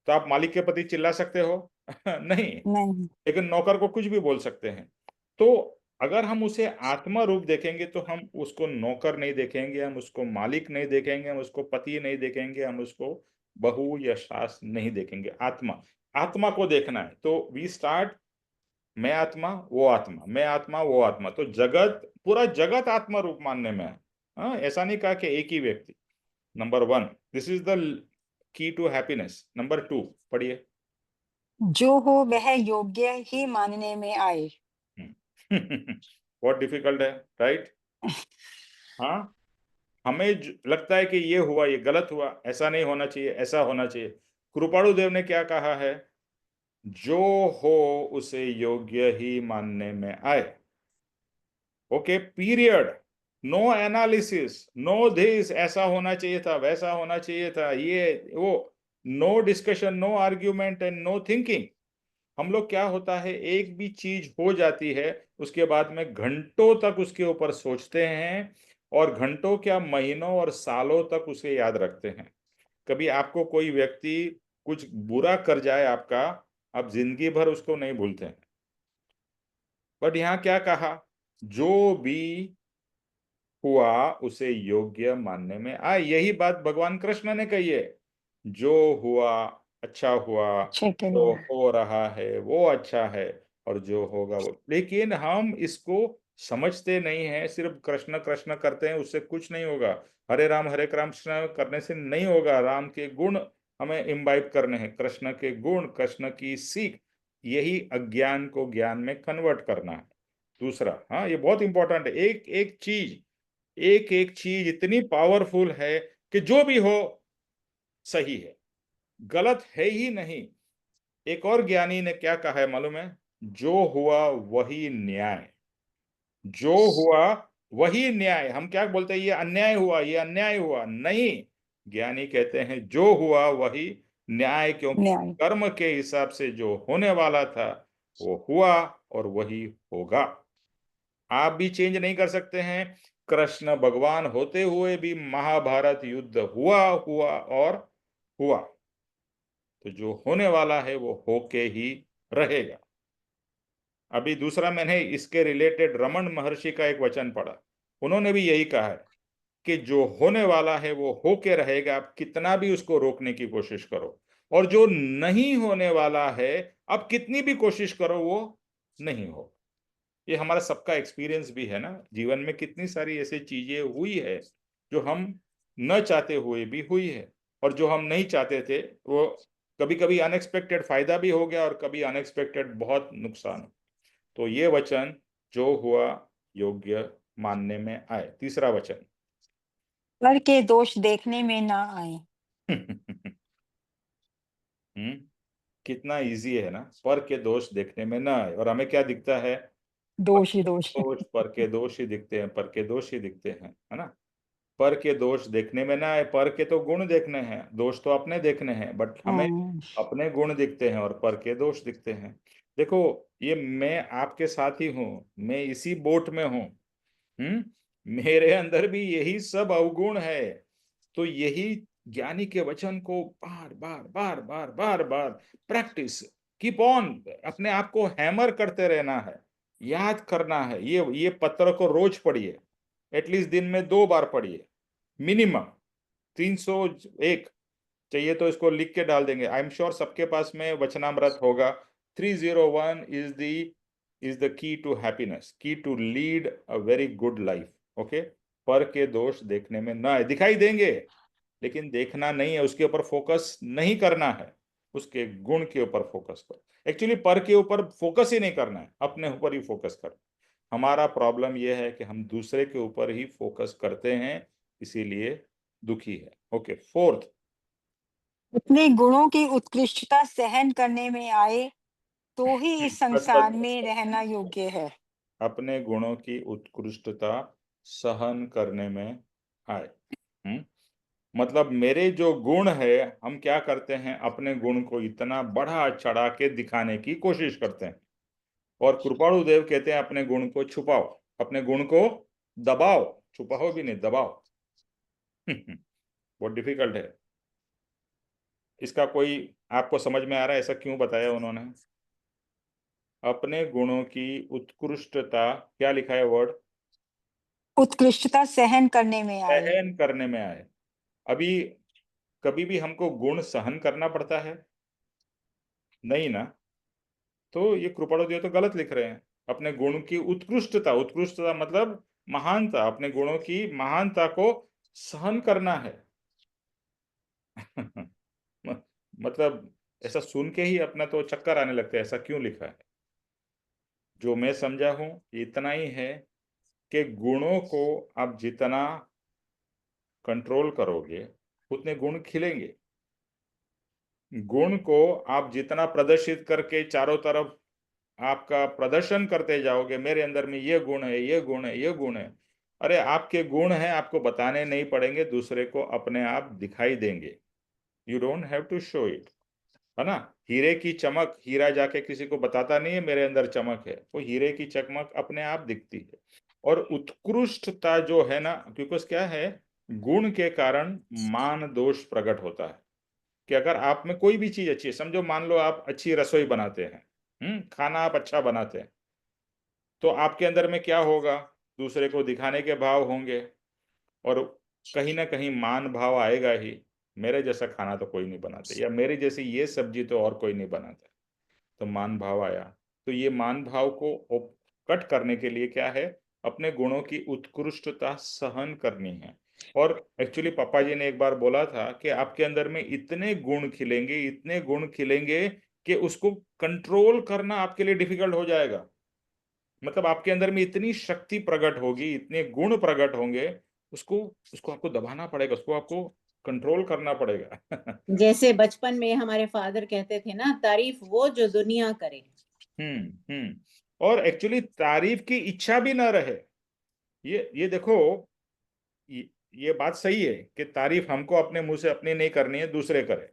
तो आप मालिक के प्रति चिल्ला सकते हो? नहीं। नहीं। लेकिन नौकर को कुछ भी बोल सकते हैं। तो अगर हम उसे आत्मा रूप देखेंगे तो हम उसको नौकर नहीं देखेंगे, हम उसको मालिक नहीं देखेंगे, हम उसको पति नहीं देखेंगे, हम उसको बहू या सास नहीं देखेंगे। आत्मा, आत्मा को देखना है। तो वी स्टार्ट, मैं आत्मा वो आत्मा, मैं आत्मा वो आत्मा। तो जगत, पूरा जगत आत्मा रूप मानने में है। हाँ, ऐसा नहीं कहा कि एक ही व्यक्ति। Number 1, this is the key to happiness. Number 2 पढ़िए। जो हो वह योग्य ही मानने में आए। बहुत डिफिकल्ट है, राइट? हाँ, हमें लगता है कि ये हुआ, ये गलत हुआ, ऐसा नहीं होना चाहिए, ऐसा होना चाहिए। कृपाणु देव ने क्या कहा है? जो हो उसे योग्य ही मानने में आए। Okay, period. No analysis, no this, ऐसा होना चाहिए था, वैसा होना चाहिए था, ये वो। No discussion, no argument and no thinking. हम लोग क्या होता है, एक भी चीज हो जाती है, उसके बाद में घंटों तक उसके ऊपर सोचते हैं, और घंटों क्या, महीनों और सालों तक उसे याद रखते हैं। कभी आपको कोई व्यक्ति कुछ बुरा कर जाए आपका, आप जिंदगी भर उसको नहीं भूलते हैं। बट यहाँ क्या कहा? जो भी हुआ उसे योग्य मानने में आए। यही बात भगवान कृष्ण ने कही है। जो हुआ अच्छा हुआ, अच्छे के जो लिए। हो रहा है वो अच्छा है, और जो होगा वो। लेकिन हम इसको समझते नहीं है, सिर्फ कृष्ण कृष्ण करते हैं, उससे कुछ नहीं होगा। हरे राम कृष्ण करने से नहीं होगा। राम के गुण हमें इम्बाइब करने हैं, कृष्ण के गुण, कृष्ण की सीख। यही अज्ञान को ज्ञान में कन्वर्ट करना है। दूसरा, हाँ, ये बहुत इंपॉर्टेंट है। एक एक चीज, एक एक चीज इतनी पावरफुल है कि जो भी हो सही है, गलत है ही नहीं। एक और ज्ञानी ने क्या कहा है मालूम है? जो हुआ वही न्याय, जो हुआ वही न्याय। हम क्या बोलते हैं, ये अन्याय हुआ, ये अन्याय हुआ, नहीं। ज्ञानी कहते हैं जो हुआ वही न्याय, क्योंकि न्याय। कर्म के हिसाब से जो होने वाला था वो हुआ, और वही होगा। आप भी चेंज नहीं कर सकते हैं। कृष्ण भगवान होते हुए भी महाभारत युद्ध हुआ हुआ और हुआ। तो जो होने वाला है वो होके ही रहेगा। अभी दूसरा, मैंने इसके रिलेटेड रमन महर्षि का एक वचन पढ़ा। उन्होंने भी यही कहा है कि जो होने वाला है वो होके रहेगा, आप कितना भी उसको रोकने की कोशिश करो। और जो नहीं होने वाला है, आप कितनी भी कोशिश करो वो नहीं हो। ये हमारा सबका एक्सपीरियंस भी है ना, जीवन में कितनी सारी ऐसी चीजें हुई है जो हम न चाहते हुए भी हुई है, और जो हम नहीं चाहते थे वो कभी कभी अनएक्सपेक्टेड फायदा भी हो गया, और कभी अनएक्सपेक्टेड बहुत नुकसान। तो ये वचन, जो हुआ योग्य मानने में आए। तीसरा वचन। पर के दोष देखने में ना आए। कितना इजी है ना, पर के दोष देखने में ना आए। और हमें क्या दिखता है? दोष ही दोष है। दोष, पर के दोष ही दिखते हैं, पर के दोष ही दिखते हैं, है ना। पर के दोष देखने में ना आए। पर के तो गुण देखने हैं, दोष तो अपने देखने हैं, बट हमें हाँ। अपने गुण दिखते हैं और पर के दोष दिखते हैं। देखो, ये मैं आपके साथ ही हूं, मैं इसी बोट में हूं। मेरे अंदर भी यही सब अवगुण है। तो यही ज्ञानी के वचन को बार बार बार बार बार बार प्रैक्टिस, कीप ऑन, अपने आप को हैमर करते रहना है, याद करना है। ये पत्र को रोज पढ़िए, एटलीस्ट दिन में 2 बार पढ़िए, मिनिमम 301 चाहिए तो इसको लिख के डाल देंगे। आई एम श्योर सबके पास में वचनामृत होगा। 301 is the key to happiness, key to lead a very good life. Okay, पर के दोष देखने में ना आए, दिखाई देंगे लेकिन देखना नहीं है, उसके ऊपर फोकस नहीं करना है, उसके गुण के ऊपर फोकस करो। एक्चुअली पर के ऊपर फोकस ही नहीं करना है, अपने ऊपर ही फोकस करना। हमारा प्रॉब्लम यह है कि हम दूसरे के ऊपर ही फोकस करते हैं, इसीलिए दुखी है। ओके, फोर्थ, अपने गुणों की उत्कृष्टता सहन करने में आए तो ही इस संसार में रहना योग्य है। अपने गुणों की उत्कृष्टता सहन करने में आए। मतलब मेरे जो गुण है, हम क्या करते हैं, अपने गुण को इतना बढ़ा चढ़ा के दिखाने की कोशिश करते हैं। और कृपाणु देव कहते हैं अपने गुण को छुपाओ, अपने गुण को दबाओ, छुपाओ भी नहीं, दबाओ। बहुत डिफिकल्ट है। इसका कोई आपको समझ में आ रहा है ऐसा क्यों बताया उन्होंने? अपने गुणों की उत्कृष्टता, क्या लिखा है वर्ड? उत्कृष्टता सहन करने में आए। सहन करने में आए। अभी कभी भी हमको गुण सहन करना पड़ता है? नहीं ना। तो ये कृपाणु देव तो गलत लिख रहे हैं। अपने गुण की उत्कृष्टता, उत्कृष्टता मतलब महानता, अपने गुणों की महानता को सहन करना है। मतलब ऐसा सुन के ही अपना तो चक्कर आने लगता है, ऐसा क्यों लिखा है? जो मैं समझा हूं इतना ही है कि गुणों को आप जितना कंट्रोल करोगे उतने गुण खिलेंगे। गुण को आप जितना प्रदर्शित करके चारों तरफ आपका प्रदर्शन करते जाओगे, मेरे अंदर में ये गुण है, ये गुण है, ये गुण है। अरे आपके गुण हैं, आपको बताने नहीं पड़ेंगे, दूसरे को अपने आप दिखाई देंगे। You don't have to show it, है ना। हीरे की चमक, हीरा जाके किसी को बताता नहीं है मेरे अंदर चमक है, वो हीरे की चमक अपने आप दिखती है। और उत्कृष्टता जो है ना, क्योंकि क्या है, गुण के कारण मान दोष प्रकट होता है। कि अगर आप में कोई भी चीज अच्छी है, समझो मान लो आप अच्छी रसोई बनाते हैं, खाना आप अच्छा बनाते हैं, तो आपके अंदर में क्या होगा, दूसरे को दिखाने के भाव होंगे और कहीं ना कहीं मान भाव आएगा ही। मेरे जैसा खाना तो कोई नहीं बनाते, या मेरी जैसी ये सब्जी तो और कोई नहीं बनाता। तो मान भाव आया, तो ये मान भाव को कट करने के लिए क्या है, अपने गुणों की उत्कृष्टता सहन करनी है। और एक्चुअली पापा जी ने एक बार बोला था कि आपके अंदर में इतने गुण खिलेंगे, इतने गुण खिलेंगे कि उसको कंट्रोल करना आपके लिए डिफिकल्ट हो जाएगा। मतलब आपके अंदर में इतनी शक्ति प्रकट होगी, इतने गुण प्रकट होंगे, उसको उसको आपको दबाना पड़ेगा, उसको आपको कंट्रोल करना पड़ेगा। जैसे बचपन में हमारे फादर कहते थे ना, तारीफ वो जो दुनिया करे। और एक्चुअली तारीफ की इच्छा भी ना रहे। ये देखो, ये बात सही है कि तारीफ हमको अपने मुंह से अपनी नहीं करनी है, दूसरे करे।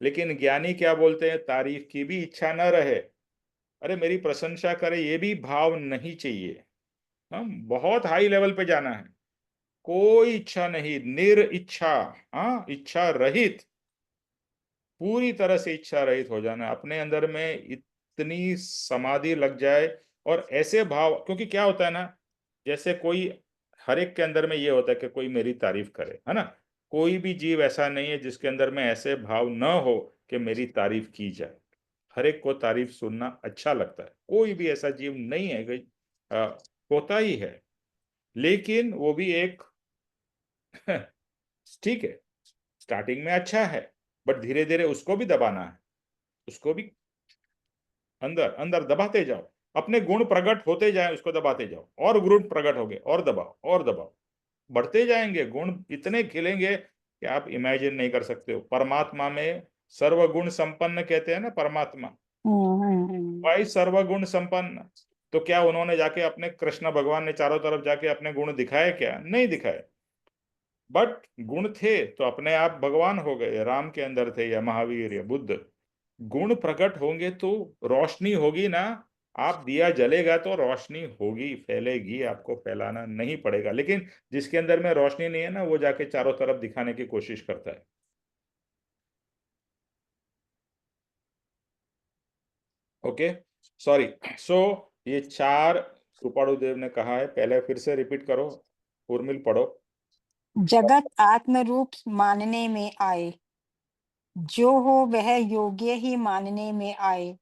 लेकिन ज्ञानी क्या बोलते हैं, तारीफ की भी इच्छा न रहे, अरे मेरी प्रशंसा करे, ये भी भाव नहीं चाहिए। हम बहुत हाई लेवल पे जाना है, कोई इच्छा नहीं, इच्छा, हाँ, इच्छा रहित, पूरी तरह से इच्छा रहित हो जाना, अपने अंदर में इतनी समाधि लग जाए। और ऐसे भाव, क्योंकि क्या होता है ना, जैसे कोई, हर एक के अंदर में ये होता है कि कोई मेरी तारीफ करे, है ना। कोई भी जीव ऐसा नहीं है जिसके अंदर में ऐसे भाव न हो कि मेरी तारीफ की जाए। हर एक को तारीफ सुनना अच्छा लगता है, कोई भी ऐसा जीव नहीं है कि होता ही है। लेकिन वो भी एक ठीक है, स्टार्टिंग में अच्छा है, बट धीरे धीरे उसको भी दबाना है, उसको भी अंदर अंदर दबाते जाओ, अपने गुण प्रकट होते जाए, उसको दबाते जाओ, और गुण प्रकट हो गए और दबाओ और दबाओ, बढ़ते जाएंगे, गुण इतने खिलेंगे कि आप इमेजिन नहीं कर सकते हो। परमात्मा में सर्वगुण संपन्न कहते हैं ना परमात्मा, भाई सर्वगुण संपन्न। तो क्या उन्होंने जाके अपने, कृष्ण भगवान ने चारों तरफ जाके अपने गुण दिखाए? क्या नहीं दिखाए, बट गुण थे तो अपने आप भगवान हो गए, राम के अंदर थे या महावीर या बुद्ध। गुण प्रकट होंगे तो रोशनी होगी ना, आप दिया जलेगा तो रोशनी होगी, फैलेगी, आपको फैलाना नहीं पड़ेगा। लेकिन जिसके अंदर में रोशनी नहीं है ना, वो जाके चारों तरफ दिखाने की कोशिश करता है। Okay, sorry. सो ये चार कृपाणु देव ने कहा है, पहले फिर से रिपीट करो, उर्मिल पढ़ो। जगत आत्म रूप मानने में आए, जो हो वह योग्य ही मानने में आए,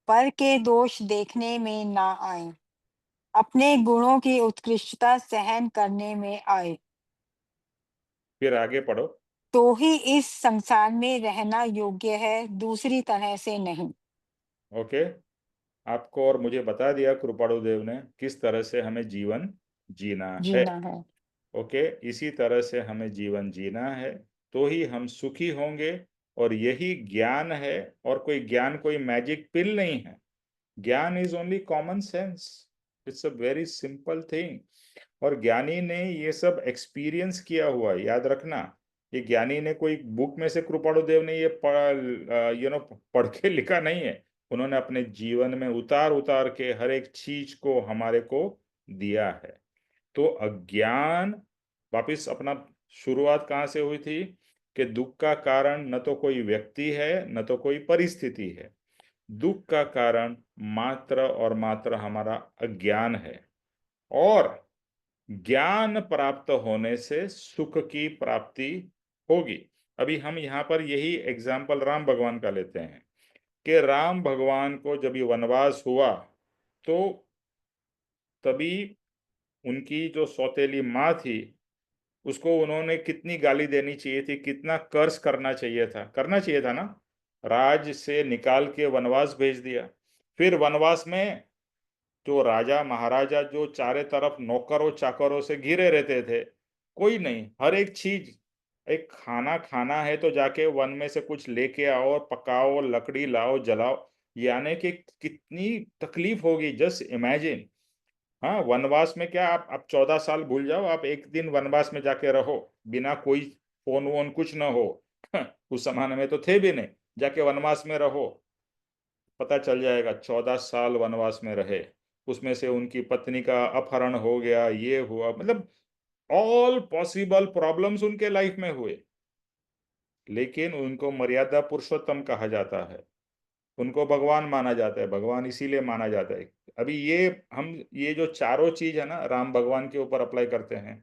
पर के दोष देखने में ना आए, अपने गुणों की उत्कृष्टता सहन करने में आए, फिर आगे पढ़ो। तो ही इस संसार में रहना योग्य है, दूसरी तरह से नहीं। ओके, आपको और मुझे बता दिया कृपाणु देव ने किस तरह से हमें जीवन जीना है। जीना है। ओके, इसी तरह से हमें जीवन जीना है, तो ही हम सुखी होंगे। और यही ज्ञान है, और कोई ज्ञान कोई मैजिक पिल नहीं है। ज्ञान is only common sense, it's a very simple thing. और ज्ञानी ने ये सब एक्सपीरियंस किया हुआ है, याद रखना। ये ज्ञानी ने कोई बुक में से कृपाणु देव ने ये पढ़ के लिखा नहीं है। उन्होंने अपने जीवन में उतार उतार के हर एक चीज को हमारे को दिया है। तो अज्ञान, वापिस अपना शुरुआत कहाँ से हुई थी कि दुख का कारण न तो कोई व्यक्ति है न तो कोई परिस्थिति है। दुख का कारण मात्र और मात्र हमारा अज्ञान है। और ज्ञान प्राप्त होने से सुख की प्राप्ति होगी। अभी हम यहाँ पर यही एग्जाम्पल राम भगवान का लेते हैं कि राम भगवान को जब ये वनवास हुआ तो तभी उनकी जो सौतेली माँ थी उसको उन्होंने कितनी गाली देनी चाहिए थी, कितना कर्ज करना चाहिए था ना। राज से निकाल के वनवास भेज दिया। फिर वनवास में जो राजा महाराजा जो चारे तरफ नौकरों चाकरों से घिरे रहते थे, कोई नहीं, हर एक चीज, एक खाना खाना है तो जाके वन में से कुछ लेके आओ, पकाओ, लकड़ी लाओ, जलाओ। यानी कि कितनी तकलीफ होगी, जस्ट इमेजिन। हाँ, वनवास में क्या, आप 14 साल भूल जाओ, आप एक दिन वनवास में जाके रहो, बिना कोई फोन वोन कुछ ना हो। उस जमाने में तो थे भी नहीं, जाके वनवास में रहो, पता चल जाएगा। 14 साल वनवास में रहे, उसमें से उनकी पत्नी का अपहरण हो गया, ये हुआ, मतलब ऑल पॉसिबल प्रॉब्लम्स उनके लाइफ में हुए। लेकिन उनको मर्यादा पुरुषोत्तम कहा जाता है, उनको भगवान माना जाता है। भगवान इसीलिए माना जाता है। अभी ये हम ये जो चारों चीज है ना, राम भगवान के ऊपर अप्लाई करते हैं।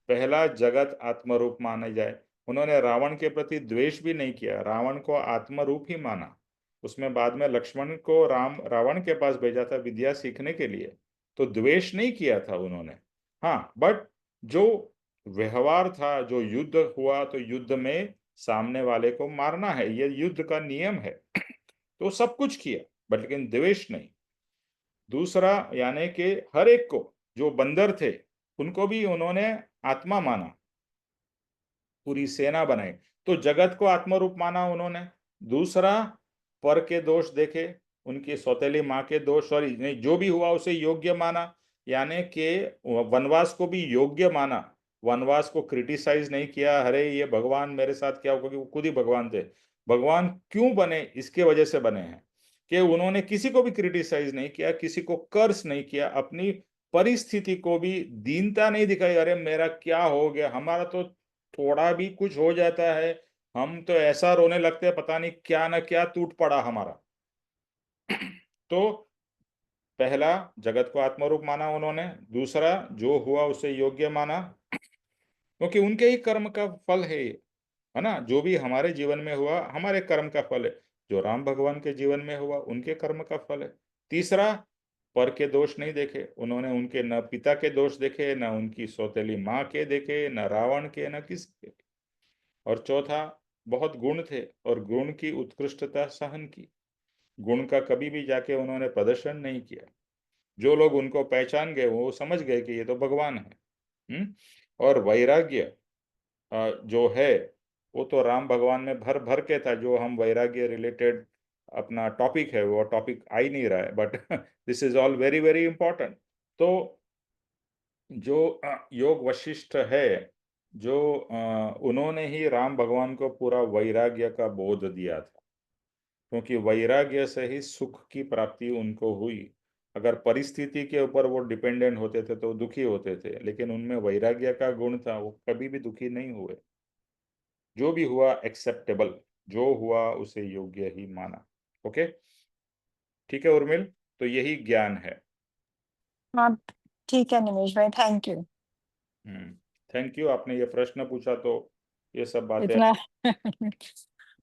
पहला, जगत आत्मरूप माने जाए। उन्होंने रावण के प्रति द्वेष भी नहीं किया, रावण को आत्मरूप ही माना। उसमें बाद में लक्ष्मण को रावण के पास भेजा था विद्या सीखने के लिए, तो द्वेष नहीं किया था उन्होंने। हाँ, बट जो व्यवहार था, जो युद्ध हुआ, तो युद्ध में सामने वाले को मारना है, ये युद्ध का नियम है। तो सब कुछ किया, बट लेकिन द्वेष नहीं। दूसरा, यानी कि हर एक को, जो बंदर थे उनको भी उन्होंने आत्मा माना, पूरी सेना बनाई, तो जगत को आत्मरूप माना उन्होंने। दूसरा, पर के दोष देखे, उनकी सौतेली माँ के दोष, सॉरी नहीं, जो भी हुआ उसे योग्य माना, यानी कि वनवास को भी योग्य माना। वनवास को क्रिटिसाइज नहीं किया, अरे ये भगवान मेरे साथ क्या होगा, क्योंकि वो खुद ही भगवान थे। भगवान क्यों बने, इसके वजह से बने हैं कि उन्होंने किसी को भी क्रिटिसाइज नहीं किया, किसी को कर्स नहीं किया, अपनी परिस्थिति को भी दीनता नहीं दिखाई, अरे मेरा क्या हो गया, हमारा तो थोड़ा भी कुछ हो जाता है हम तो ऐसा रोने लगते हैं, पता नहीं क्या ना क्या टूट पड़ा हमारा। तो पहला, जगत को आत्मरूप माना उन्होंने। दूसरा, जो हुआ उसे योग्य माना, क्योंकि उनके ही कर्म का फल है ये, है ना। जो भी हमारे जीवन में हुआ हमारे कर्म का फल है, जो राम भगवान के जीवन में हुआ उनके कर्म का फल है। तीसरा, पर के दोष नहीं देखे उन्होंने, उनके न पिता के दोष देखे, न उनकी सौतेली माँ के देखे, न रावण के, न किसके। और चौथा, बहुत गुण थे और गुण की उत्कृष्टता सहन की। गुण का कभी भी जाके उन्होंने प्रदर्शन नहीं किया। जो लोग उनको पहचान गए वो समझ गए कि ये तो भगवान है। और वैराग्य जो है वो तो राम भगवान में भर भर के था। जो हम वैराग्य रिलेटेड अपना टॉपिक है वो टॉपिक आ ही नहीं रहा है, but this is all very very important. तो जो योग वशिष्ठ है, जो उन्होंने ही राम भगवान को पूरा वैराग्य का बोध दिया था, क्योंकि वैराग्य से ही सुख की प्राप्ति उनको हुई। अगर परिस्थिति के ऊपर वो डिपेंडेंट होते थे तो दुखी होते थे, लेकिन उनमें वैराग्य का गुण था, वो कभी भी दुखी नहीं हुए। जो भी हुआ एक्सेप्टेबल, जो हुआ उसे योग्य ही माना। ओके, ठीक है उर्मिल, तो यही ज्ञान है। हाँ, ठीक है निमेश भाई, थैंक यू। थैंक यू, आपने ये प्रश्न पूछा तो ये सब बातें इतना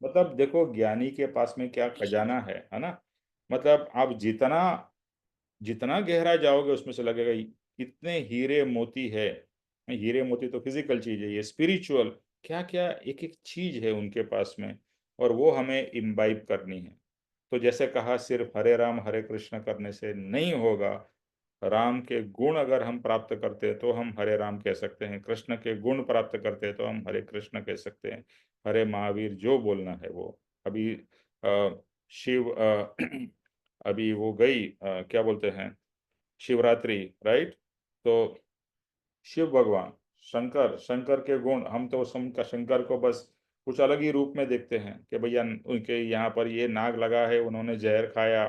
मतलब देखो ज्ञानी के पास में क्या खजाना है ना। मतलब आप जितना जितना गहरा जाओगे उसमें से लगेगा कितने हीरे मोती है। हीरे मोती तो फिजिकल चीज है, ये स्पिरिचुअल क्या क्या एक एक चीज है उनके पास में, और वो हमें इम्बाइब करनी है। तो जैसे कहा सिर्फ हरे राम हरे कृष्ण करने से नहीं होगा। राम के गुण अगर हम प्राप्त करते हैं तो हम हरे राम कह सकते हैं, कृष्ण के गुण प्राप्त करते हैं तो हम हरे कृष्ण कह सकते हैं, हरे महावीर जो बोलना है वो। अभी शिव अभी वो गई क्या बोलते हैं शिवरात्रि, राइट। तो शिव भगवान शंकर, शंकर के गुण हम तो शंकर को बस कुछ अलग ही रूप में देखते हैं कि भैया उनके यहाँ पर ये नाग लगा है, उन्होंने जहर खाया,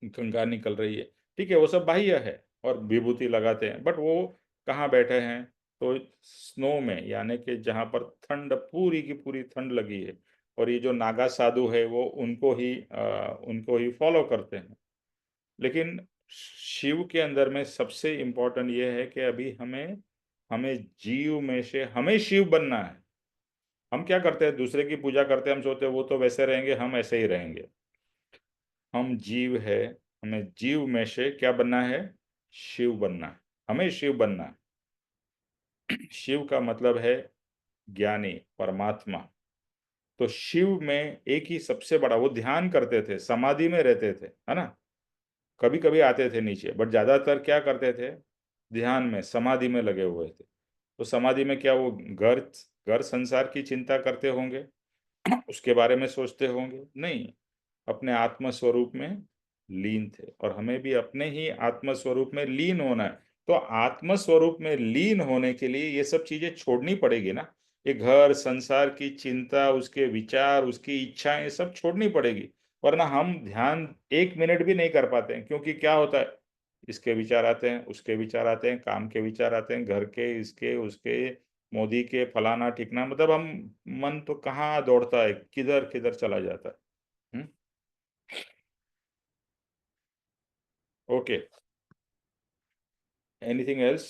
गंगा निकल रही है, ठीक है वो सब बाह्य है और विभूति लगाते हैं, बट वो कहाँ बैठे हैं तो स्नो में, यानी कि जहाँ पर ठंड पूरी की पूरी ठंड लगी है, और ये जो नागा साधु है वो उनको ही फॉलो करते हैं। लेकिन शिव के अंदर में सबसे इम्पोर्टेंट ये है कि अभी हमें हमें जीव में से हमें शिव बनना है। हम क्या करते हैं दूसरे की पूजा करते हैं, हम सोचते हैं वो तो वैसे रहेंगे हम ऐसे ही रहेंगे। हम जीव है, हमें जीव में से क्या बनना है, शिव बनना है, हमें शिव बनना है। शिव का मतलब है ज्ञानी परमात्मा। तो शिव में एक ही सबसे बड़ा, वो ध्यान करते थे, समाधि में रहते थे, है ना। कभी कभी आते थे नीचे, बट ज्यादातर क्या करते थे, ध्यान में समाधि में लगे हुए थे। तो समाधि में क्या वो घर घर संसार की चिंता करते होंगे, उसके बारे में सोचते होंगे, नहीं, अपने आत्म स्वरूप में लीन थे। और हमें भी अपने ही आत्म स्वरूप में लीन होना है। तो आत्म स्वरूप में लीन होने के लिए ये सब चीजें छोड़नी पड़ेगी ना। ये घर संसार की चिंता, उसके विचार, उसकी इच्छाएं सब छोड़नी पड़ेगी, वरना हम ध्यान एक मिनट भी नहीं कर पाते हैं। क्योंकि क्या होता है, इसके विचार आते हैं, उसके विचार आते हैं, काम के विचार आते हैं, घर के, इसके उसके, मोदी के, फलाना ठिकना, मतलब हम मन तो कहाँ दौड़ता है, किधर किधर चला जाता है। Okay, anything else.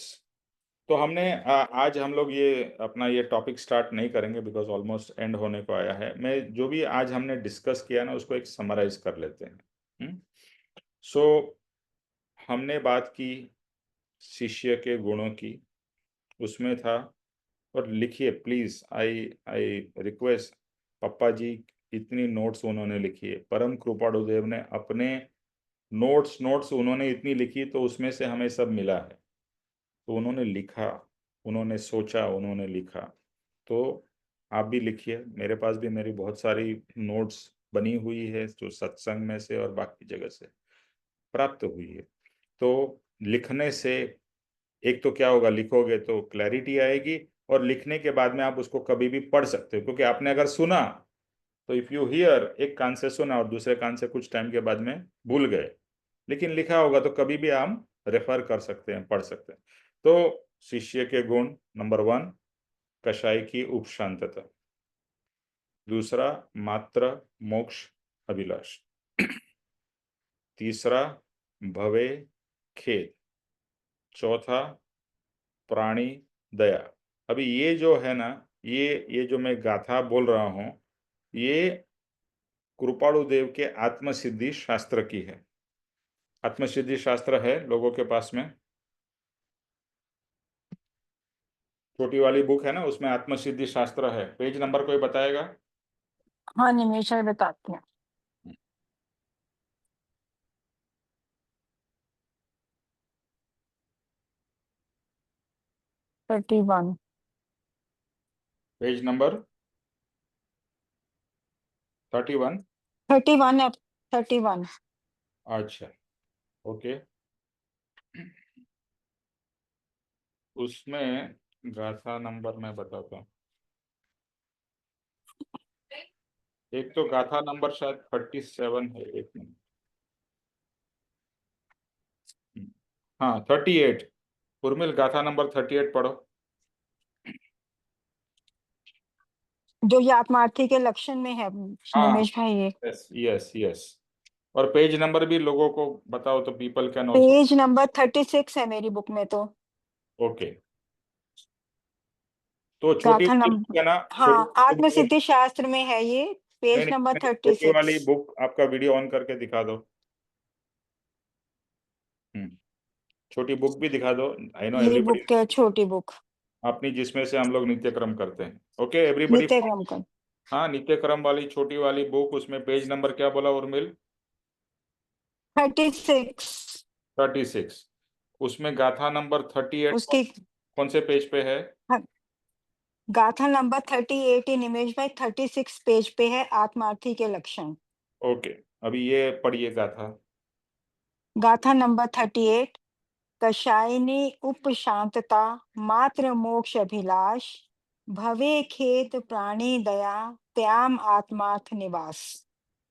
तो हमने आज हम लोग ये अपना ये टॉपिक स्टार्ट नहीं करेंगे बिकॉज ऑलमोस्ट एंड होने को आया है। मैं जो भी आज हमने डिस्कस किया ना उसको एक समराइज कर लेते हैं। सो हमने बात की शिष्य के गुणों की, उसमें था, और लिखिए प्लीज, आई आई रिक्वेस्ट, पप्पा जी इतनी नोट्स उन्होंने लिखी है, परम कृपाणुदेव ने अपने नोट्स नोट्स उन्होंने इतनी लिखी, तो उसमें से हमें सब मिला है। तो उन्होंने लिखा, उन्होंने सोचा, उन्होंने लिखा। तो आप भी लिखिए, मेरे पास भी मेरी बहुत सारी नोट्स बनी हुई है जो सत्संग में से और बाकी जगह से प्राप्त हुई है। तो लिखने से एक तो क्या होगा, लिखोगे तो क्लैरिटी आएगी, और लिखने के बाद में आप उसको कभी भी पढ़ सकते हो। क्योंकि आपने अगर सुना तो इफ यू हियर, एक कान से सुना और दूसरे कान से कुछ टाइम के बाद में भूल गए, लेकिन लिखा होगा तो कभी भी हम रेफर कर सकते हैं, पढ़ सकते हैं। तो शिष्य के गुण, नंबर 1 कषाय की उपशांतता, दूसरा मात्र मोक्ष अभिलाष, तीसरा भवे खेद, चौथा प्राणी दया। अभी ये जो है ना, ये जो मैं गाथा बोल रहा हूं, ये कृपाणुदेव के आत्मसिद्धि शास्त्र की है। आत्मसिद्धि शास्त्र है लोगों के पास में, छोटी वाली बुक है ना, उसमें आत्मसिद्धि शास्त्र है। पेज नंबर कोई बताएगा? हाँ निमेशा बताती हूँ। 31 पेज नंबर 31। 31 अच्छा, ओके। उसमें गाथा नंबर मैं बताता हूँ। एक तो गाथा नंबर शायद 37 है, एक मिनट। हाँ 38। उर्मिल गाथा नंबर 38 पढ़ो। जो ये आत्मार्थी के लक्षण में है हाँ, निमेश भाई, ये यस यस यस। और पेज नंबर भी लोगों को बताओ तो people can also. Page number 36 है मेरी बुक में तो। ओके, तो छोटी गाथा वाली नंबर, book है ना, हाँ, छोटी आत्मसिद्धि शास्त्र में है ये, पेज नहीं, नंबर छोटी वाली 36। बुक आपका वीडियो ऑन करके दिखा दो। छोटी बुक भी दिखा दो। आई नो ये एवरीबॉडी, बुक है, छोटी बुक, अपनी जिसमें से हम लोग नित्य क्रम करते हैं। Okay everybody. नित्य क्रम का हाँ, नित्य क्रम वाली छोटी वाली बुक, उसमें पेज नंबर क्या बोला उर्मिल? 36। 36। उसमें गाथा नंबर 38 उसकी कौन से पेज पे है? हाँ, गाथा नंबर 38 इन इमेज में 36 पेज पे है, आत्मार्थी के लक्षण। ओके, अभी ये पढ़िए गाथा। गाथा नंबर 38, कशायिनी उपशांतता, मात्र मोक्ष अभिलाष, भवे खेत प्राणी दया, त्याम आत्मार्थ निवास।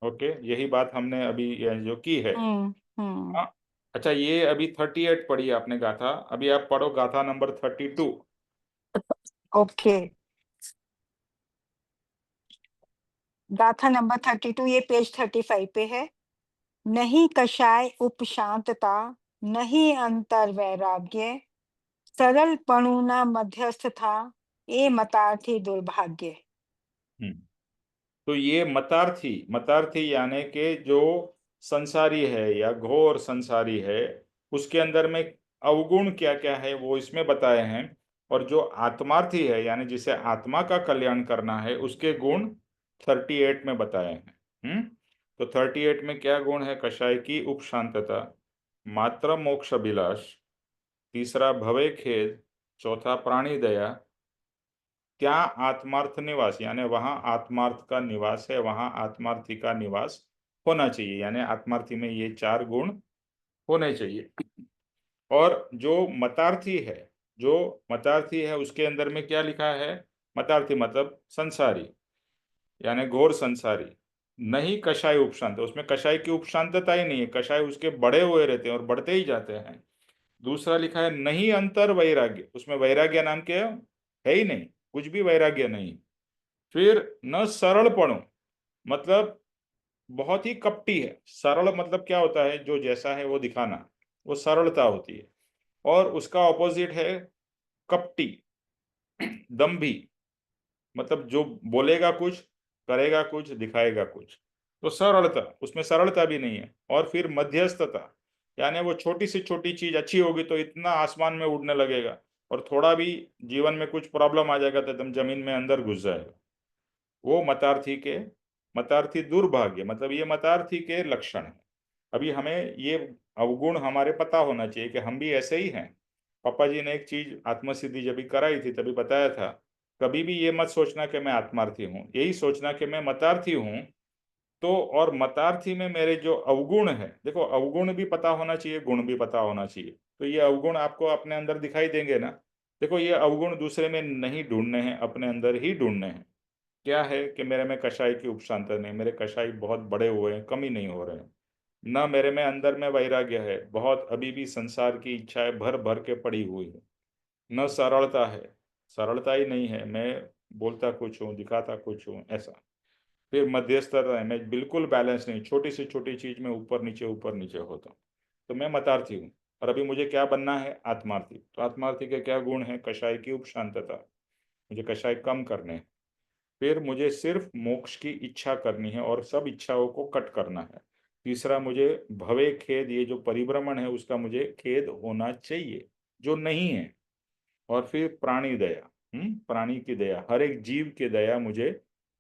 ओके, यही बात हमने अभी ये जो की है। हम्म। हाँ, अच्छा, ये अभी 38 पढ़ी आपने गाथा, अभी आप पढ़ो गाथा नंबर 32। ओके, गाथा नंबर 32, ये पेज 35 पे है। नहीं कषाय उपशांतता, नहीं अंतर वैराग्य, सरल पणुना मध्यस्थ था, ये मतार्थी दुर्भाग्य। हम्म, तो ये मतार्थी, मतार्थी यानी कि जो संसारी है या घोर संसारी है, उसके अंदर में अवगुण क्या क्या है वो इसमें बताए हैं। और जो आत्मार्थी है यानी जिसे आत्मा का कल्याण करना है, उसके गुण 38 में बताए हैं। तो 38 में क्या गुण है? कषाय की उपशांतता, मात्र मोक्ष अभिलाष, तीसरा भवे खेद, चौथा प्राणी दया, क्या आत्मार्थ निवास यानी वहां आत्मार्थ का निवास है, वहां आत्मार्थी का निवास होना चाहिए, यानी आत्मार्थी में ये 4 गुण होने चाहिए। और जो मतार्थी है, जो मतार्थी है उसके अंदर में क्या लिखा है? मतार्थी मतलब संसारी, यानी घोर संसारी। नहीं कषाय उपशांत, उसमें कषाय की उपशांतता ही नहीं है, कषाय उसके बढ़े हुए रहते हैं और बढ़ते ही जाते हैं। दूसरा लिखा है नहीं अंतर वैराग्य, उसमें वैराग्य नाम के है ही नहीं, कुछ भी वैराग्य नहीं। फिर न सरलपणु, मतलब बहुत ही कपटी है। सरल मतलब क्या होता है? जो जैसा है वो दिखाना, वो सरलता होती है। और उसका ऑपोजिट है कपटी, दम्भी, मतलब जो बोलेगा कुछ, करेगा कुछ, दिखाएगा कुछ। तो सरलता, उसमें सरलता भी नहीं है। और फिर मध्यस्थता, यानी वो छोटी से छोटी चीज अच्छी होगी तो इतना आसमान में उड़ने लगेगा, और थोड़ा भी जीवन में कुछ प्रॉब्लम आ जाएगा तो एकदम जमीन में अंदर घुस जाएगा। वो मतार्थी के, मतार्थी दुर्भाग्य, मतलब ये मतार्थी के लक्षण है। अभी हमें ये अवगुण हमारे पता होना चाहिए कि हम भी ऐसे ही हैं। पापा जी ने एक चीज आत्मसिद्धि जब भी कराई थी तभी बताया था, कभी भी ये मत सोचना कि मैं आत्मार्थी हूँ, यही सोचना कि मैं मतार्थी हूँ। तो और मतार्थी में मेरे जो अवगुण है, देखो अवगुण भी पता होना चाहिए, गुण भी पता होना चाहिए। तो ये अवगुण आपको अपने अंदर दिखाई देंगे ना। देखो ये अवगुण दूसरे में नहीं ढूंढने हैं, अपने अंदर ही ढूंढने हैं। क्या है कि मेरे में कषाय की उपशांत नहीं, मेरे कषाय बहुत बड़े हुए हैं, कमी नहीं हो रहे हैं। न मेरे में अंदर में वैराग्य है, बहुत अभी भी संसार की इच्छाएं भर भर के पड़ी हुई है। न सरलता है, सरलता ही नहीं है, मैं बोलता कुछ हूँ, दिखाता कुछ हूँ, ऐसा। फिर मध्यस्थता है, मैं बिल्कुल बैलेंस नहीं, छोटी से छोटी चीज में ऊपर नीचे होता हूँ। तो मैं मतार्थी हूँ। और अभी मुझे क्या बनना है? आत्मार्थी। तो आत्मार्थी के क्या गुण है? कषाय की उपशांतता, मुझे कषाय कम करने हैं। फिर मुझे सिर्फ मोक्ष की इच्छा करनी है और सब इच्छाओं को कट करना है। तीसरा, मुझे भवे खेद, ये जो परिभ्रमण है उसका मुझे खेद होना चाहिए, जो नहीं है। और फिर प्राणी दया, प्राणी की दया, हर एक जीव की दया मुझे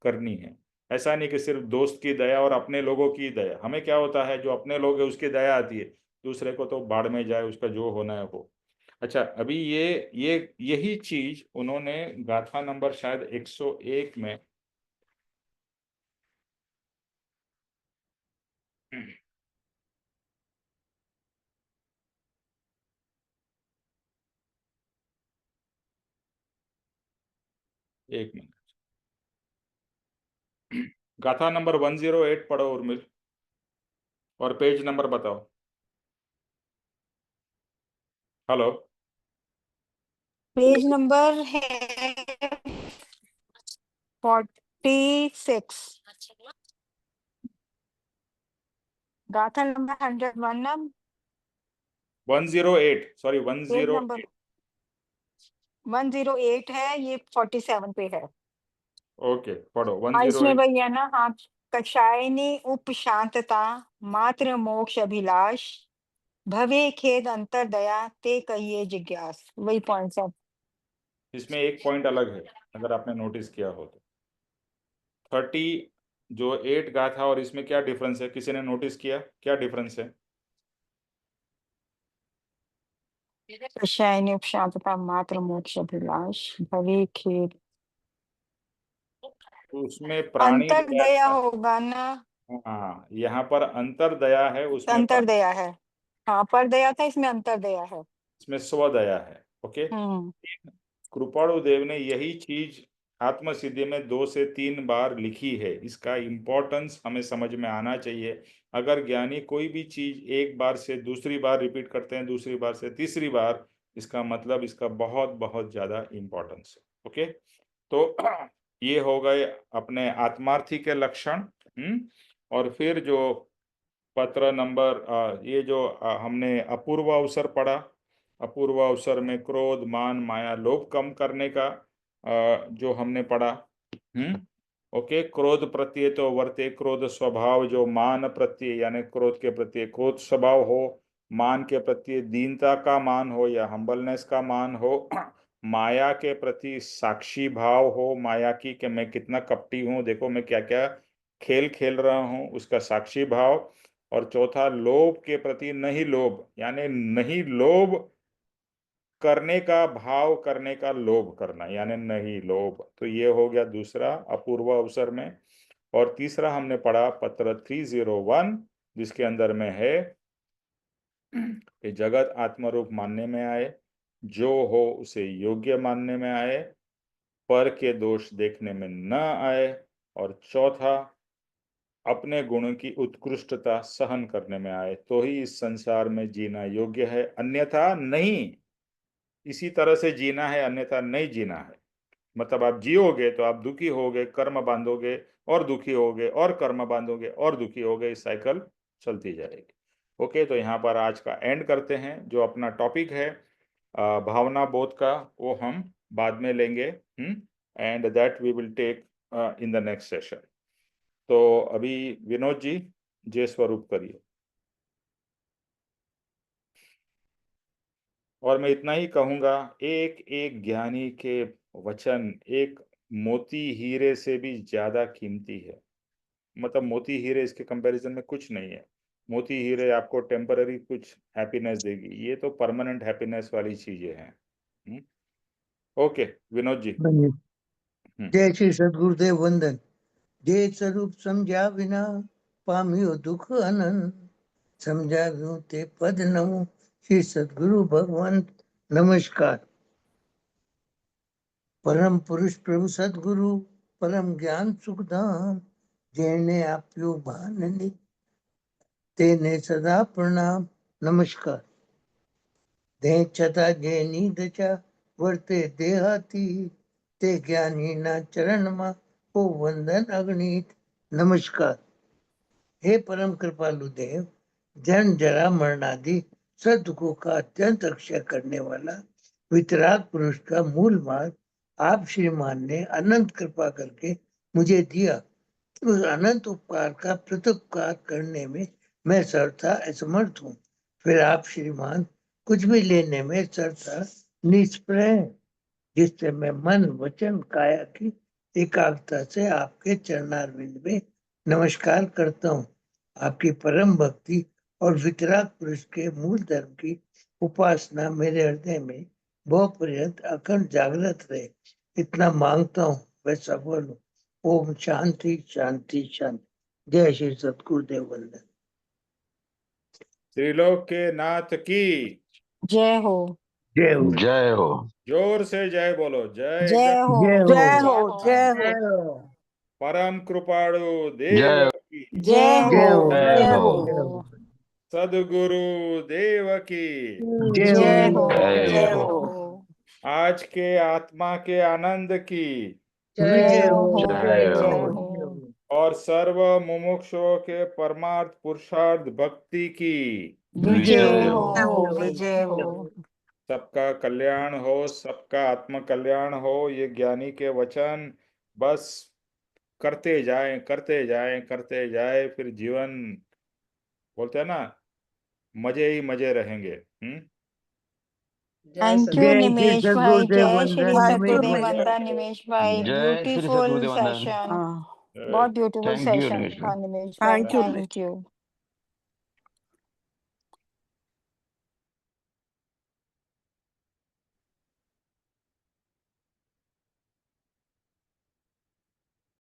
करनी है। ऐसा नहीं कि सिर्फ दोस्त की दया और अपने लोगों की दया। हमें क्या होता है, जो अपने लोग है उसकी दया आती है, दूसरे को तो बाढ़ में जाए, उसका जो होना है हो। अच्छा, अभी ये यही चीज उन्होंने गाथा नंबर शायद 101 में, एक मिनट, गाथा नंबर 108 पढ़ो उर्मिल, और पेज नंबर बताओ। हेलो, पेज नंबर है 46, गाथा नंबर 101 ना, 108, सॉरी पेज 108। नंबर 108 है, ये 47 पे है। ओके, पढ़ो इसमें 108। भैया ना, हाँ, कषायनी उपशांतता मात्र मोक्ष अभिलाष भवे खेद अंतर दया ते कहिए जिज्ञास, वही पॉइंट सब। इसमें एक पॉइंट अलग है, अगर आपने नोटिस किया हो तो 30 जो 8 गा था और इसमें क्या डिफरेंस है, किसी ने नोटिस किया क्या डिफरेंस है? कषायनी उपशांतता मात्र मोक्ष अभिलाष भवे खेद उसमें प्राणी अंतर दया दया था। होगा ना, हाँ, यहाँ पर अंतर दया है, उसमें अंतर दया है। हाँ, पर दया था, इसमें अंतर दया है। इसमें स्वदया है। ओके, हम्म। कृपाणु देव ने यही चीज आत्मसिद्धि में 2 से 3 बार लिखी है। इसका इम्पोर्टेंस हमें समझ में आना चाहिए। अगर ज्ञानी कोई भी चीज एक बार से दूसरी बार रिपीट करते हैं, दूसरी बार से तीसरी बार, इसका मतलब इसका बहुत बहुत ज्यादा इम्पोर्टेंस है। ओके, तो ये हो गए अपने आत्मार्थी के लक्षण। और फिर जो पत्र नंबर ये जो हमने अपूर्व अवसर पढ़ा, अपूर्व अवसर में क्रोध मान माया लोभ कम करने का जो हमने पढ़ा। ओके, क्रोध प्रत्यय तो वर्ते क्रोध स्वभाव, जो मान प्रत्यय यानी क्रोध के प्रत्यय क्रोध स्वभाव हो, मान के प्रति दीनता का मान हो या हम्बलनेस का मान हो, माया के प्रति साक्षी भाव हो, माया की कि मैं कितना कपटी हूँ, देखो मैं क्या क्या खेल खेल रहा हूँ, उसका साक्षी भाव। और चौथा लोभ के प्रति नहीं लोभ, यानी नहीं लोभ करने का भाव, करने का लोभ करना यानी नहीं लोभ। तो ये हो गया दूसरा अपूर्व अवसर में। और तीसरा हमने पढ़ा पत्र 301, जिसके अंदर में है कि जगत आत्मरूप मानने में आए, जो हो उसे योग्य मानने में आए, पर के दोष देखने में न आए, और चौथा अपने गुणों की उत्कृष्टता सहन करने में आए, तो ही इस संसार में जीना योग्य है, अन्यथा नहीं। इसी तरह से जीना है, अन्यथा नहीं जीना है। मतलब आप जियोगे तो आप दुखी होगे, कर्म बांधोगे और दुखी होगे, और कर्म बांधोगे और दुखी होगे, इस साइकिल चलती जाएगी। ओके, तो यहाँ पर आज का एंड करते हैं। जो अपना टॉपिक है भावना बोध का, वो हम बाद में लेंगे, and that we will take in the next session. तो अभी विनोद जी जय स्वरूप करिए। और मैं इतना ही कहूंगा, एक एक ज्ञानी के वचन एक मोती हीरे से भी ज्यादा कीमती है। मतलब मोती हीरे इसके कंपैरिजन में कुछ नहीं है। मोती हीरे आपको टेम्पररी कुछ हैप्पीनेस देगी, ये तो परमानेंट हैप्पीनेस वाली चीजें हैं। ओके विनोद जी। जय श्री सद्गुरुदेव वंदन। जे स्वरूप समझा विना पाम्यो दुख अनंत, समझाव्યું તે પદ નવું શ્રી સદગુરુ ભગવંત નમસ્કાર। પરમ પુરુષ પ્રભુ સદગુરુ પરમ જ્ઞાન સુખધામ, જેને આપ્યું ભાનની તેને સદા પ્રણામ નમસ્કાર। દે છતાં જેની દશા વર્તે દેહાતી, તે જ્ઞાનીના ચરણમાં ઓ વંદન અગણિત नमस्कार। हे परम कृपालु देव, जन्म जरा मरणादि सब दुखों का अत्यंत रक्षा करने वाला वितराग पुरुष का मूल मार्ग आप श्रीमान ने अनंत कृपा करके मुझे दिया। उस अनंत उपकार का प्रत्युपकार करने में मैं सर्वथा असमर्थ हूँ। फिर आप श्रीमान कुछ भी लेने में सर्वथा निष्प्रय हैं, जिससे मैं मन वचन काया की एकाग्रता से आपके चरणारविंद में नमस्कार करता हूँ। आपकी परम भक्ति और वितराग पुरुष के मूल धर्म की उपासना मेरे हृदय में बहुत पर्यंत अखंड जागृत रहे, इतना मांगता हूँ। वह सफल हूँ। ओम शांति शांति शांति। जय श्री सतगुरुदेव वंदन। त्रिलोक के नाथ की जय हो। जय हो। जय हो। जोर से जय बोलो। जय जय हो। जय जय हो। हो, जय हो, जय हो। परम कृपाणु जय देव की, जय हो। जय हो। जय जय हो। हो, सदगुरु देव की। जय जय हो। हो। जय जय हो। हो, आज के आत्मा के आनंद की, जय जय हो। हो। जय जय हो। हो। और सर्व मुमुक्षुओं के परमार्थ पुरुषार्थ भक्ति की। विजय विजय हो। हो। विजय हो। सबका कल्याण हो, सबका आत्म कल्याण हो, ये ज्ञानी के वचन बस करते जाएं, करते जाएं, करते जाएं, फिर जीवन बोलते हैं ना, मजे ही मजे रहेंगे। जय थैंक सद्गुरु। यू जय श्री निमेश भाई, सद्गुरुदेव जय श्री वंदन Thank निमेश you, भाई। निमेश सद्गुरुदेवंदा भाई। निमेश भाई, जय श्री ब्यूटीफुल सद्गुरुदेवानंद। सेशन, हाँ, जय बहुत ब्यूटीफुल थैंक यू सेशन निमेश भाई। था निमेश भाई, thank you Nimesh. Thank you.